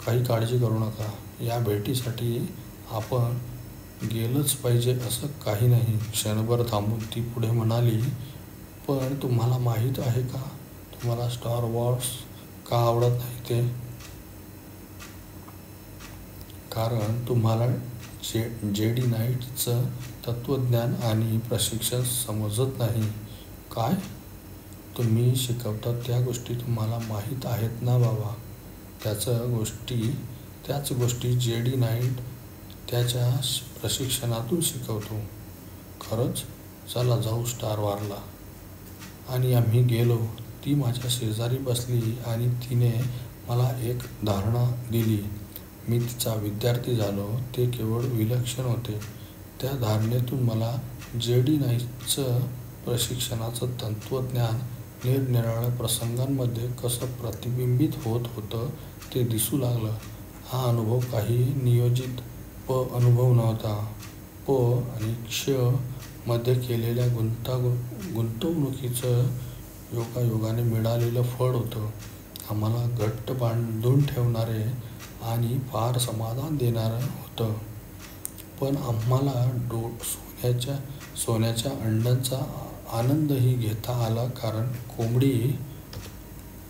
काही काळजी करू नका. या भेटीसाठी आपण गेलंच पाहिजे असं काही नाही. क्षणभर थांबून ती पुढे म्हणाली, पण तुम्हाला माहीत आहे का तुम्हाला स्टार वॉर्स का आवडत नाही ते? कारण तुम्हाला जेडी नाईटचं तत्त्वज्ञान आणि प्रशिक्षण समजत नाही. काय? तुम्ही शिकवता त्या गोष्टी तुम्हाला माहीत आहेत ना बाबा? त्याच गोष्टी जेडी नाईट त्याच्या प्रशिक्षणातून शिकवतो. खरंच? चला जाऊ स्टार वॉरला. आणि आम्ही गेलो. ती माझ्या शेजारी बसली आणि तिने मला एक धारणा दिली. मी तिचा विद्यार्थी झालो ते केवळ विलक्षण होते. त्या धारणेतून मला जेडी नाईटचं प्रशिक्षणाचं तत्त्वज्ञान निरनिराळ्या प्रसंगांमध्ये कसं प्रतिबिंबित होत होतं ते दिसू लागलं. हा अनुभव काही नियोजित अनुभव नव्हता. प आणि क्ष मध्ये केलेल्या गुंतवणुकीचं योगायोगाने मिळालेलं फळ होतं. आम्हाला घट्ट बांधून ठेवणारे आणि फार समाधान देणारं होतं. पण आम्हाला सोन्याच्या अंड्यांचा आनंदही घेता आला, कारण कोंबडी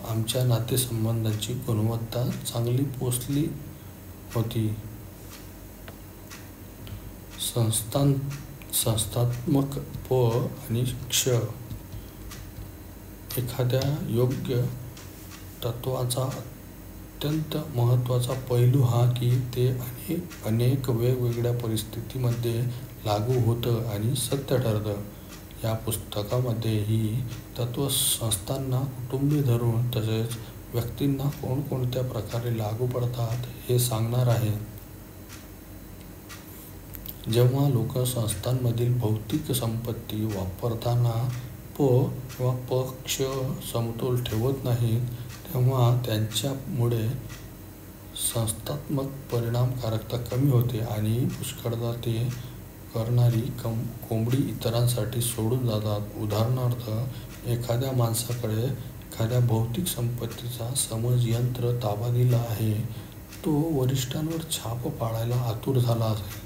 आमच्या नातेसंबंधांची गुणवत्ता चांगली पोचली होती. संस्थात्मक प आणि क्ष. एखाद्या योग्य तत्त्वाचा अत्यंत महत्त्वाचा पैलू हा की ते अनेक वेगवेगळ्या परिस्थितीमध्ये लागू होतं आणि सत्य ठरतं. या पुस्तकामध्ये ही तत्त्व संस्थांना कुटुंबे धरून तसेच व्यक्तींना कोणकोणत्या प्रकारे लागू पडतात हे सांगणार आहे. जेव्हा लोक संस्थांमधील भौतिक संपत्ती वापरताना प किंवा प क्ष समतोल ठेवत नाहीत, तेव्हा त्यांच्यामुळे संस्थात्मक परिणामकारकता कमी होते आणि पुष्कळदा ते करणारी कोंबडी इतरांसाठी सोडून जातात. उदाहरणार्थ, एखाद्या माणसाकडे एखाद्या भौतिक संपत्तीचा समज यंत्र ताबा दिला आहे. तो वरिष्ठांवर छाप पाडायला आतुर झाला असेल.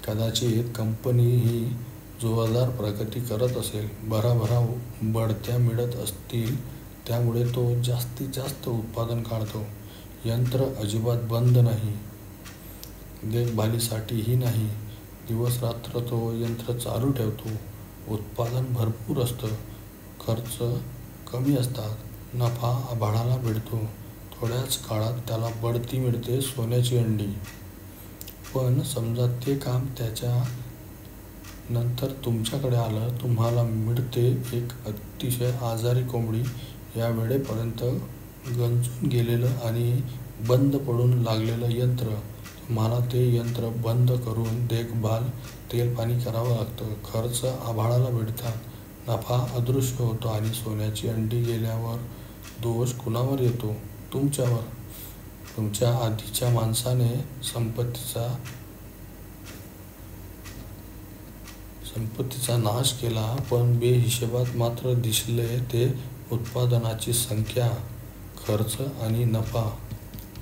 कदाचित कंपनी ही जोरदार प्रगती करत असेल, भराभरा बढत्या मिळत असतील, त्यामुळे तो जास्तीत जास्त उत्पादन काढतो. यंत्र अजिबात बंद नाही, देखभालीसाठीही नाही. दिवसरात्र तो यंत्र चालू ठेवतो. उत्पादन भरपूर असतं, खर्च कमी असतात, नफा आभाळाला भिडतो. थोड्याच काळात त्याला बढती मिळते, सोन्याची अंडी. पण समजा ते काम त्याच्या नंतर तुमच्याकडे आलं, तुम्हाला मिळते एक अतिशय आजारी कोंबडी. या वेळेपर्यंत गंजून गेलेलं आणि बंद पडून लागलेलं यंत्र. तुम्हाला ते यंत्र बंद करून देखभाल, तेलपाणी करावं लागतं. खर्च आभाळाला भिडतात, नफा अदृश्य होतो आणि सोन्याची अंडी गेल्यावर दोष कुणावर येतो? तुमच्यावर. तुमच्या आधीच्या माणसाने संपत्तीचा नाश केला, पण बेहिशेबात मात्र दिसले ते उत्पादनाची संख्या, खर्च आणि नफा.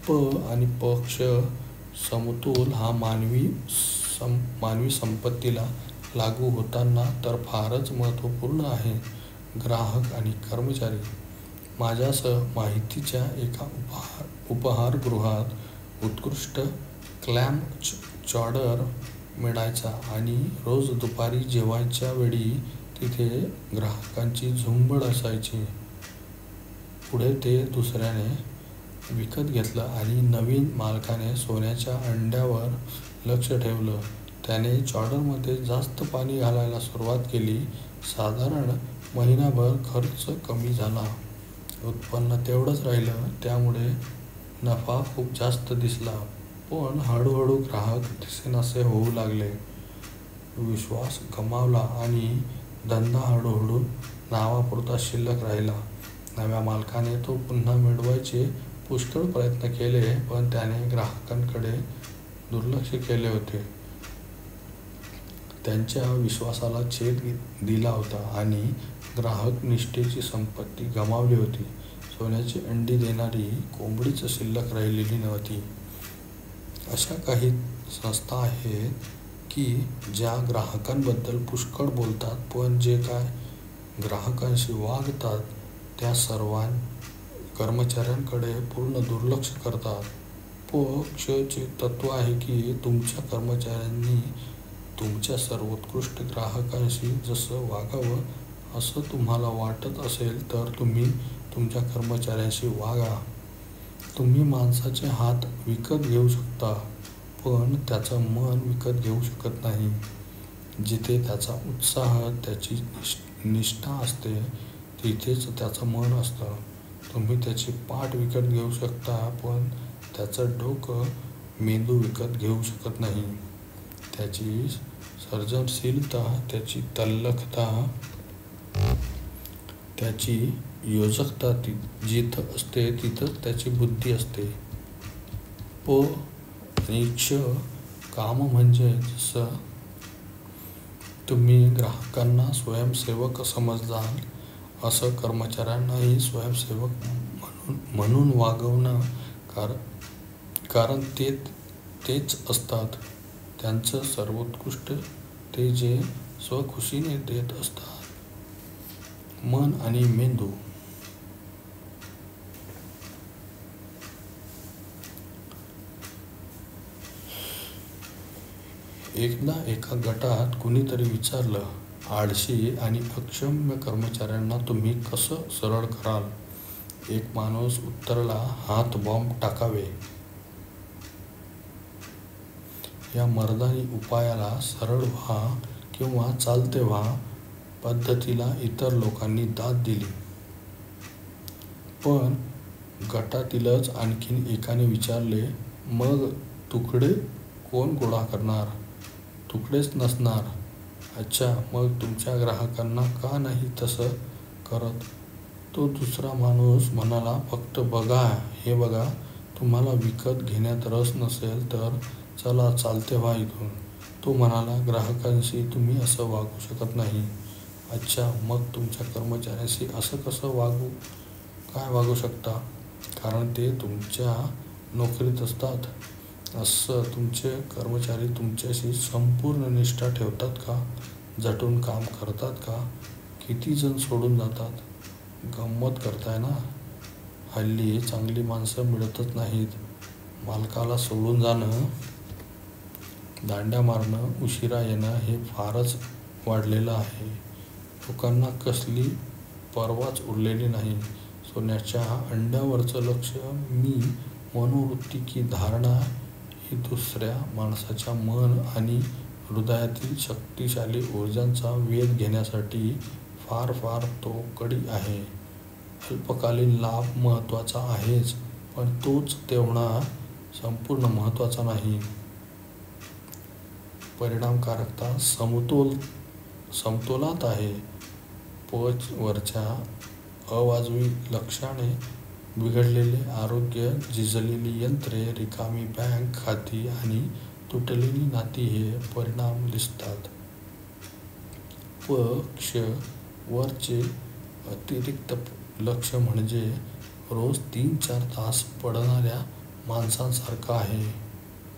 प आणि पक्ष समतोल हा मानवी संपत्तीला लागू होताना तर फारच महत्त्वपूर्ण आहे. ग्राहक आणि कर्मचारी. माझ्यासह माहितीच्या एका उपहारगृहात उत्कृष्ट क्लॅम चॉडर मिळायचा आणि रोज दुपारी जेवायच्या वेळी तिथे ग्राहकांची झुंबड असायची. पुढे ते दुसऱ्याने विकत घेतलं आणि नवीन मालकाने सोन्याच्या अंड्यावर लक्ष ठेवलं. त्याने चॉडरमध्ये जास्त पाणी घालायला सुरुवात केली. साधारण महिनाभर खर्च कमी झाला, उत्पन्न तेवढंच राहिलं. त्यामुळे नफा खूप जास्त दिसला, पण हळूहळू ग्राहक दिसेनासे होऊ लागले. विश्वास गमावला आणि धंदा हळूहळू नावापुरता शिल्लक राहिला. नव्या मालकाने तो पुन्हा मिळवायचे पुष्कळ प्रयत्न केले, पण त्याने ग्राहकांकडे दुर्लक्ष केले होते. त्यांच्या विश्वासाला छेद दिला होता आणि ग्राहक निष्ठेची संपत्ती गमावली होती. सोन्याची अंडी देणारी कोंबडीच शिल्लक राहिलेली नव्हती. अशा काही संस्था आहेत की ज्या ग्राहकांबद्दल पुष्कळ बोलतात, पण जे काय ग्राहकांशी वागतात त्या सर्व कर्मचाऱ्यांकडे पूर्ण दुर्लक्ष करतात. प क्ष चे तत्त्व आहे की तुमच्या कर्मचाऱ्यांनी तुमच्या सर्वोत्कृष्ट ग्राहकांशी जसं वागावं असं तुम्हाला वाटत असेल तर तुम्ही तुमच्या कर्मचाऱ्यांशी वागा. तुम्ही माणसाचे हात विकत घेऊ शकता, पण त्याचं मन विकत घेऊ शकत नाही. जिथे त्याचा उत्साह, त्याची निष्ठा असते, तिथेच त्याचं मन असतं. तुम्ही त्याची पाठ विकत घेऊ शकता, पण त्याचं डोकं, मेंदू विकत घेऊ शकत नाही. त्याची सर्जनशीलता, त्याची तल्लखता, त्याची योजकता जिथं असते तिथंच त्याची बुद्धी असते. प आणि क्ष काम म्हणजे जसं तुम्ही ग्राहकांना स्वयंसेवक समजाल, असं कर्मचाऱ्यांनाही स्वयंसेवक म्हणून वागवणं. कारण तेच असतात. त्यांचं सर्वोत्कृष्ट ते जे स्वखुशीने देत असतात. मन आणि मेंदू. एकदा एका गटात कुणीतरी विचारलं, आळशी आणि अक्षम्य कर्मचाऱ्यांना तुम्ही कसं सरळ कराल? एक माणूस उत्तरला, हात बॉम्ब टाकावे. या मर्दानी उपायाला, सरळ व्हा किंवा चालते व्हा पद्धतीला इतर लोकांनी दाद दिली. पण गटातीलच आणखीन एकाने विचारले, मग तुकडे कोण गोळा करणार? तुकडेच नसणार. अच्छा, मग तुमच्या ग्राहकांना का नाही तसं करत? तो दुसरा माणूस म्हणाला, फक्त बघा, हे बघा, तुम्हाला विकत घेण्यात रस नसेल तर चला चालते व्हा इथून. तो म्हणाला, ग्राहकांशी तुम्ही असं वागू शकत नाही. अच्छा, मग तुमच्या कर्मचाऱ्यांशी असं कसं काय वागू शकता? कारण ते तुमच्या नोकरीत असतात. असं तुमचे कर्मचारी तुमच्याशी संपूर्ण निष्ठा ठेवतात का? झटून काम करतात का? किती जण सोडून जातात? गंमत करताय ना? हल्ली चांगली माणसं मिळतच नाहीत. मालकाला सोडून जाणं, दांड्या मारणं, उशिरा येणं हे फारच वाढलेलं आहे. लोकांना कसली पर्वाच उरलेली नाही. सोन्याच्या अंड्यावरचं लक्ष, मी मनोवृत्ती की धारणा ही दुसऱ्या माणसाच्या मन आणि हृदयातील शक्तिशाली ऊर्जांचा वेध घेण्यासाठी फार फार तो कडी आहे. अल्पकालीन लाभ महत्त्वाचा आहेच, पण तोच तेवढा संपूर्ण महत्त्वाचा नाही. परिणामकारकता समतोलात आहे. वरच्या अवाजवी लक्ष्याने बिघडलेले आरोग्य, झिजलेली यंत्रे, रिकामी बँक खाती आणि तुटलेली नाती हे परिणाम दिसतात. वरचे अतिरिक्त लक्ष म्हणजे रोज 3-4 तास पडणाऱ्या माणसांसारखं आहे.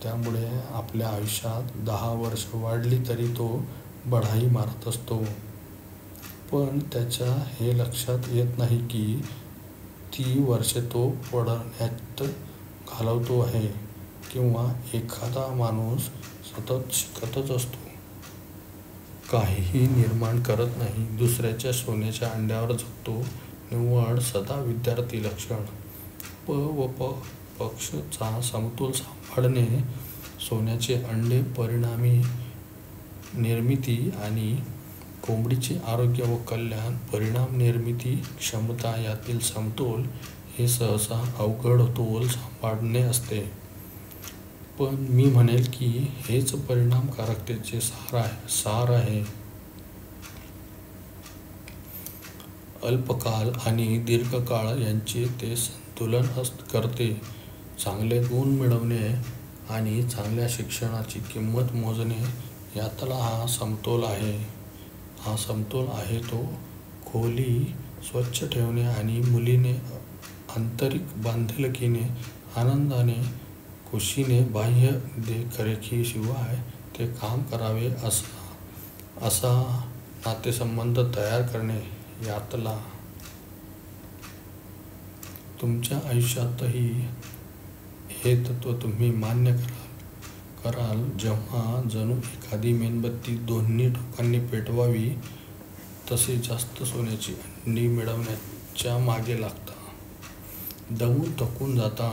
त्यामुळे आपल्या आयुष्यात 10 वर्ष वाढली तरी तो बढाई मारत असतो. पण त्याच्या हे लक्षात येत नाही की ती वर्षे तो पडण्यात घालवतो आहे. किंवा एखादा माणूस सतत शिकतच असतो. काहीही निर्माण करत नाही. दुसऱ्याच्या सोन्याच्या अंड्यावर जगतो. निव्वळ सदा विद्यार्थी लक्षण. व पक्षचा समतोल सांभाळणे, सोन्याचे अंडे, परिणामी निर्मिती आणि कोंबडीचे आरोग्य व कल्याण, परिणाम निर्मिती क्षमता यातील समतोल हे सहसा अवघड तोल सांभाळणे असते. पण मी म्हणेल की हेच परिणामकारकतेचे सार आहे. अल्पकाल आणि दीर्घकाळ यांचे ते संतुलन करते. चांगले गुण मिळवणे आणि चांगल्या शिक्षणाची किंमत मोजणे यातला हा समतोल आहे. हा समतोल आहे तो खोली स्वच्छ ठेवणे आणि मुलीने आंतरिक बांधिलकीने, आनंदाने, खुशीने बाह्य देखरेखीशिवाय ते काम करावे असा नातेसंबंध तयार करणे यातला. तुमच्या आयुष्यातही हे तत्त्व तुम्ही मान्य कराल जेव्हा जणू एखादी मेणबत्ती दोन्ही टोकांनी पेटवावी तसे जास्त सोन्याची अंडी मिळवण्याच्या मागे लागता. दमून थकून जाता.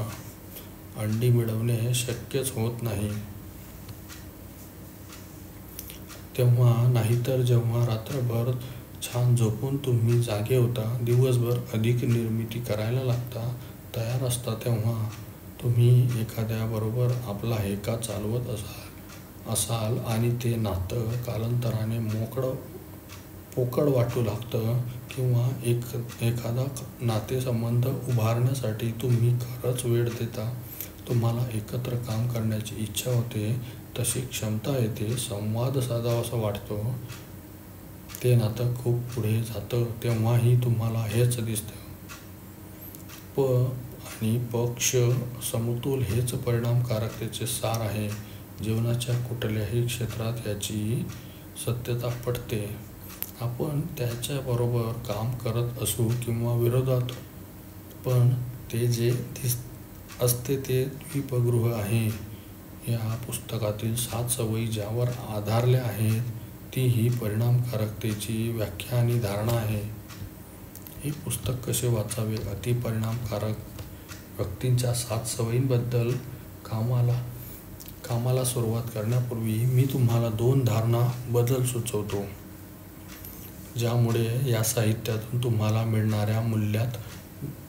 अंडी मिळवणे शक्यच होत नाही. तेव्हा नाहीतर जेव्हा रात्रभर छान झोपून तुम्ही जागे होता, दिवसभर अधिक निर्मिती करायला लागता, तयार असता, तेव्हा तुम्ही एखाद्याबरोबर आपला हेका चालवत असाल आणि ते नातं कालांतराने पोकळ वाटू लागतं. किंवा एखादा नातेसंबंध उभारण्यासाठी तुम्ही खरंच वेळ देता. तुम्हाला एकत्र काम करण्याची इच्छा होते, तशी क्षमता येते, संवाद साधावासा वाटतो, ते नातं खूप पुढे जातं. तेव्हाही तुम्हाला हेच दिसतं. आणि पक्ष समतोल हेच परिणामकारकतेचे सार आहे. जीवनाच्या कुठल्याही क्षेत्रात याची सत्यता पटते. आपण त्याच्याबरोबर काम करत असू किंवा विरोधात, पण ते जे असते ते द्वीपगृह आहे. या पुस्तकातील 7 सवयी ज्यावर आधारल्या आहेत, ती ही परिणामकारकतेची व्याख्या आणि धारणा आहे. हे पुस्तक कसे वाचावे? अतिपरिणामकारक व्यक्तींच्या 7 सवयींबद्दल कामाला सुरुवात करण्यापूर्वी मी तुम्हाला 2 धारणा बदल सुचवतो, ज्यामुळे या साहित्यातून तुम्हाला मिळणाऱ्या मूल्यात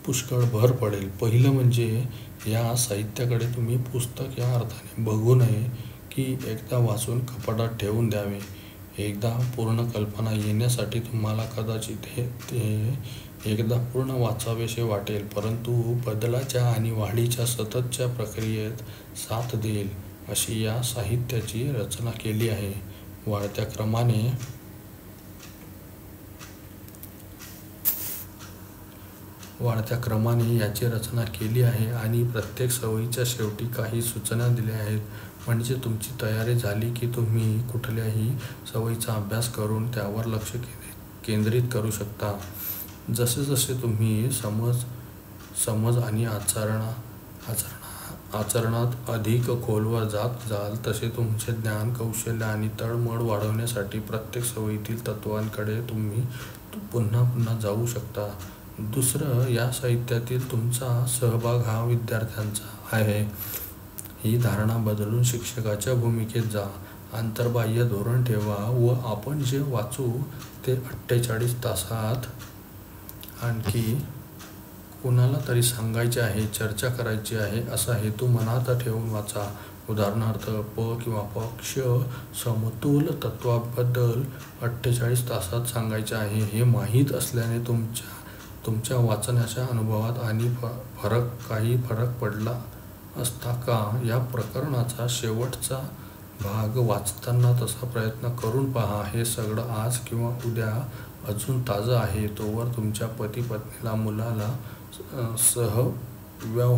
पुष्कळ भर पडेल. पहिलं म्हणजे या साहित्याकडे तुम्ही पुस्तक या अर्थाने बघू नये की एकदा वाचून कपाटात ठेवून द्यावे. एकदा पूर्ण कल्पना येण्यासाठी तुम्हाला कदाचित ते एकदा पूर्ण वाचावेसे वाटेल, परंतु बदलाच्या आणि वाढीच्या सततच्या प्रक्रियेत साथ देईल अशी या साहित्याची रचना केली आहे. वाढत्या क्रमाने याची रचना केली आहे आणि प्रत्येक सवयीच्या शेवटी काही सूचना दिल्या आहेत. म्हणजे तुमची तयारी झाली की तुम्ही कुठल्याही सवयीचा अभ्यास करून त्यावर लक्ष केंद्रित करू शकता. जसे जसे तुम्ही समज आणि आचरणात अधिक खोलवर जात जाल तसे तुमचे ज्ञान, कौशल्य आणि तळमळ वाढवण्यासाठी प्रत्येक सवयीतील तत्त्वांकडे तुम्ही पुन्हा पुन्हा जाऊ शकता. दुसरं, या साहित्यातील तुमचा सहभाग हा विद्यार्थ्यांचा आहे ही धारणा बदलून शिक्षकाच्या भूमिकेत जा. अंतर्बाह्य धोरण ठेवा व आपण जे वाचू ते 48 तासात आणखी कुणाला तरी सांगायचे आहे, चर्चा करायची आहे असा हेतू मनात ठेवून वाचा. उदाहरणार्थ, किंवा पक्ष समतोल तत्वाबद्दल 48 तासात सांगायचे आहे हे माहीत असल्याने तुमच्या वाचनाच्या अनुभवात आणि काही फरक पडला असता का? या प्रकरणाचा शेवटचा भाग वाचताना तसा प्रयत्न करून पहा. हे सगळं आज किंवा उद्या अजून ताजं आहे तोवर तुमच्या पती-पत्नीला, मुलाला, सहव्यावसायिकाला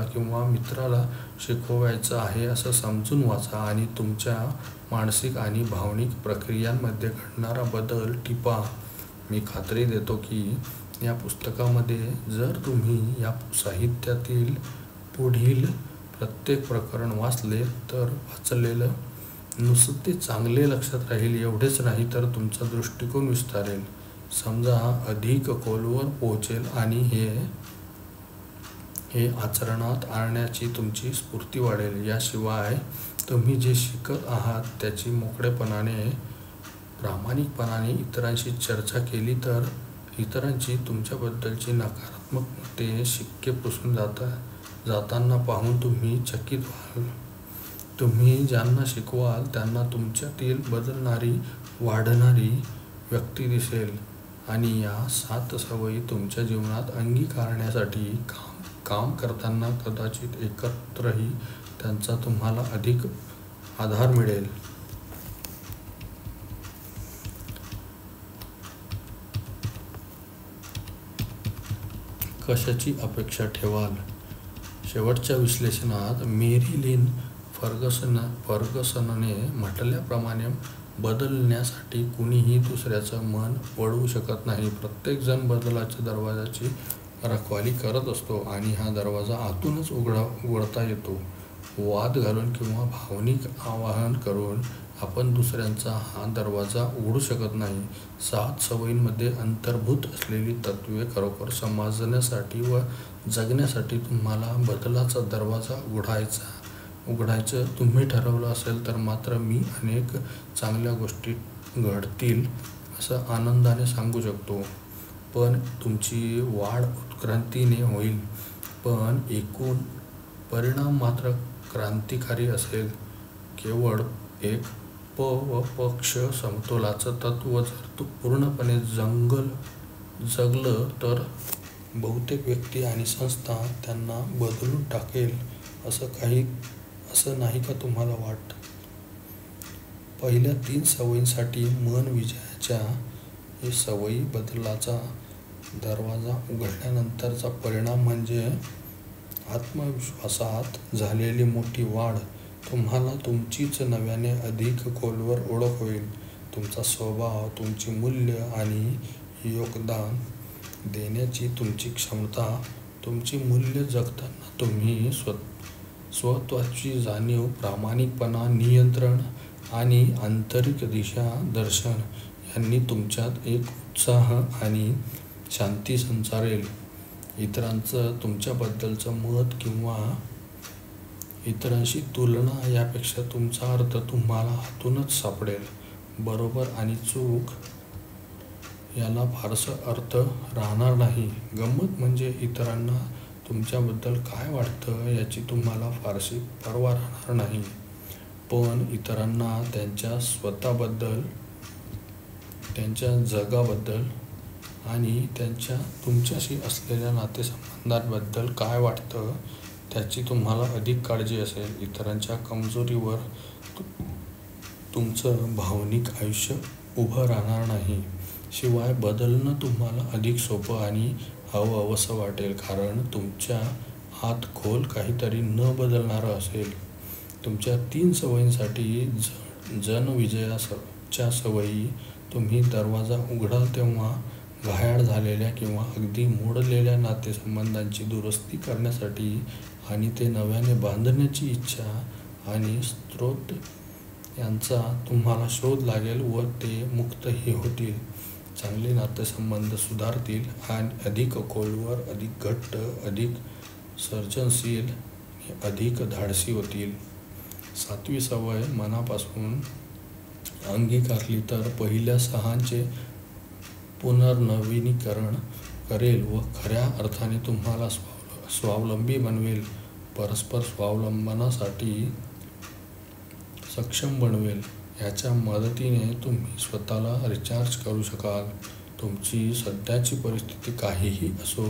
किंवा मित्राला शिकवायचं आहे असं समजून वाचा आणि तुमच्या मानसिक आणि भावनिक प्रक्रियांमध्ये घडणारा बदल टिपा. मी खात्री देतो की या पुस्तकामध्ये जर तुम्ही या साहित्यातील पुढील प्रत्येक प्रकरण वाचले तर वाचलेलं नुसते चांगले लक्षात राहील एवढेच नाही तर तुमचा दृष्टिकोन विस्तारेल, समजा अधिक खोलवर पोहोचेल आणि हे आचरणात आणण्याची तुमची स्फूर्ती वाढेल. याशिवाय तुम्ही जे शिकत आहात त्याची मोकळेपणाने, प्रामाणिकपणाने इतरांशी चर्चा केली तर इतरांची तुमच्याबद्दलची नकारात्मक मते शिक्के पुसून जाताना पाहून तुम्ही चकित व्हाल. तुम्ही ज्यांना शिकवाल त्यांना तुमच्यातील बदलणारी, वाढणारी व्यक्ती दिसेल आणि या 7 सवयी तुमच्या जीवनात अंगीकारण्यासाठी काम करताना कदाचित एकत्रही त्यांचा तुम्हाला अधिक आधार मिळेल. कशाची अपेक्षा ठेवाल? शेवटच्या विश्लेषणात मेरी लिन फर्गसनने म्हटल्याप्रमाणे बदलण्यासाठी कुणीही दुसऱ्याचं मन वळवू शकत नाही. प्रत्येकजण बदलाच्या दरवाजाची रखवाली करत असतो आणि हा दरवाजा आतूनच उघडता येतो. वाद घालून किंवा भावनिक आवाहन करून आपण दुसऱ्यांचा हा दरवाजा उघडू शकत नाही. 7 सवयींमध्ये अंतर्भूत असलेली तत्त्वे खरोखर समजण्यासाठी व जगण्यासाठी तुम्हाला बदलाचा दरवाजा उघडायचं तुम्ही ठरवलं असेल तर मात्र मी अनेक चांगल्या गोष्टी घडतील असं आनंदाने सांगू शकतो. पण तुमची वाढ उत्क्रांतीने होईल, पण एकूण परिणाम मात्र क्रांतिकारी असेल. केवळ एक व पक्ष समतोलाचं तत्त्व जर पूर्णपणे जगलं तर बहुतेक व्यक्ती आणि संस्था त्यांना बदलून टाकेल असं नाही का तुम्हाला वाटतं? पहिल्या 3 सवयींसाठी मन विजयाच्या हे सवयी बदलाचा दरवाजा उघडल्यानंतरचा परिणाम म्हणजे आत्मविश्वासात झालेली मोठी वाढ. तुम्हाला तुमचीच नव्याने अधिक खोलवर ओळख होईल. तुमचा स्वभाव, तुमची मूल्य आणि योगदान देण्याची तुमची क्षमता, तुमची मूल्य जगताना तुम्ही स्वत्वाची जाणीव, प्रामाणिकपणा, नियंत्रण आणि आंतरिक दिशा दर्शन यांनी तुमच्यात एक उत्साह आणि शांती संचारेल. इतरांचं तुमच्याबद्दलचं मत किंवा इतरांशी तुलना यापेक्षा तुमचा अर्थ तुम्हाला आतूनच सापडेल. बरोबर आणि चूक याला फारसा अर्थ राहणार नाही. गंमत म्हणजे इतरांना तुमच्याबद्दल काय वाटतं याची तुम्हाला फारशी पर्वा राहणार नाही, पण इतरांना त्यांच्या स्वतःबद्दल, त्यांच्या जगाबद्दल आणि त्यांच्या तुमच्याशी असलेल्या नातेसंबंधांबद्दल काय वाटतं त्याची तुम्हाला अधिक काळजी असेल. इतरांच्या कमजोरीवर तुमचं भावनिक आयुष्य उभं राहणार नाही. शिवाय बदलणं तुम्हाला अधिक सोपं आणि हवंसं वाटेल, कारण तुमच्या आत खोल काहीतरी न बदलणारं असेल. तुमच्या 3 सवयींसाठी जनविजयाच्या सवयी. तुम्ही दरवाजा उघडाल तेव्हा घायाळ झालेल्या किंवा अगदी मोडलेल्या नातेसंबंधांची दुरुस्ती करण्यासाठी आणि ते नव्याने बांधण्याची इच्छा आणि स्रोत यांचा तुम्हाला शोध लागेल व ते मुक्तही होतील. चांगले नातेसंबंध सुधारतील आणि अधिक खोलवर, अधिक घट्ट, अधिक सर्जनशील, अधिक धाडसी होतील. 7वी सवय मनापासून अंगीकारली तर पहिल्या 6चे पुनर्नवीनीकरण करेल व खऱ्या अर्थाने तुम्हाला स्वावलंबी बनवेल, परस्पर स्वावलंबनासाठी सक्षम बनवेल. ह्याच्या मदतीने तुम्ही स्वतःला रिचार्ज करू शकाल. तुमची सध्याची परिस्थिती काहीही असो,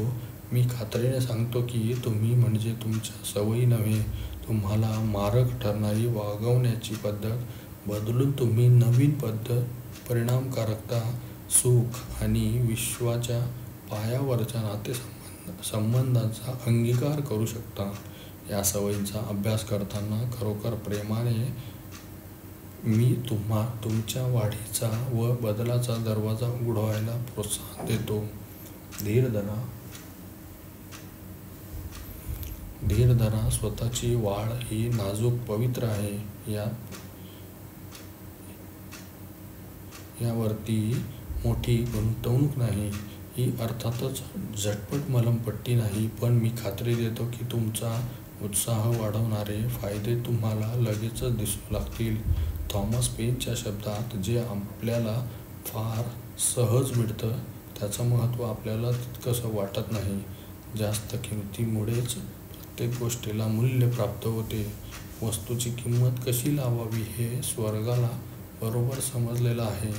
मी खात्रीने सांगतो की तुम्ही म्हणजे तुमच्या सवयी नव्हे, तुम्हाला मारक ठरणारी वागवण्याची पद्धत बदलून तुम्ही नवीन परिणामकारकता, सुख आणि विश्वाच्या पायावरच्या नातेसंबंधांचा अंगीकार करू शकता. या सवयींचा अभ्यास करताना खरोखर प्रेमाने मी तुमच्या वाढीचा व बदलाचा दरवाजा उघडायला प्रोत्साहन देतो. धीर धरा. स्वतःची वाढ ही नाजूक, पवित्र आहे. यावरती मोठी गुंतवणूक नाही. ही अर्थातच झटपट मलमपट्टी नाही, पण मी खात्री देतो की तुमचा उत्साह वाढवणारे फायदे तुम्हाला लगेचच दिसू लागतील. थॉमस पेनच्या शब्दात, जे आपल्याला फार सहज मिळतं त्याचं महत्त्व आपल्याला तितकंसं वाटत नाही. जास्त किमतीमुळेच प्रत्येक गोष्टीला मूल्य प्राप्त होते. वस्तूची किंमत कशी लावावी हे स्वर्गाला बरोबर समजलेलं आहे.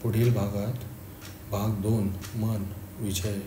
पुढील भागात भाग 2 मन विजय.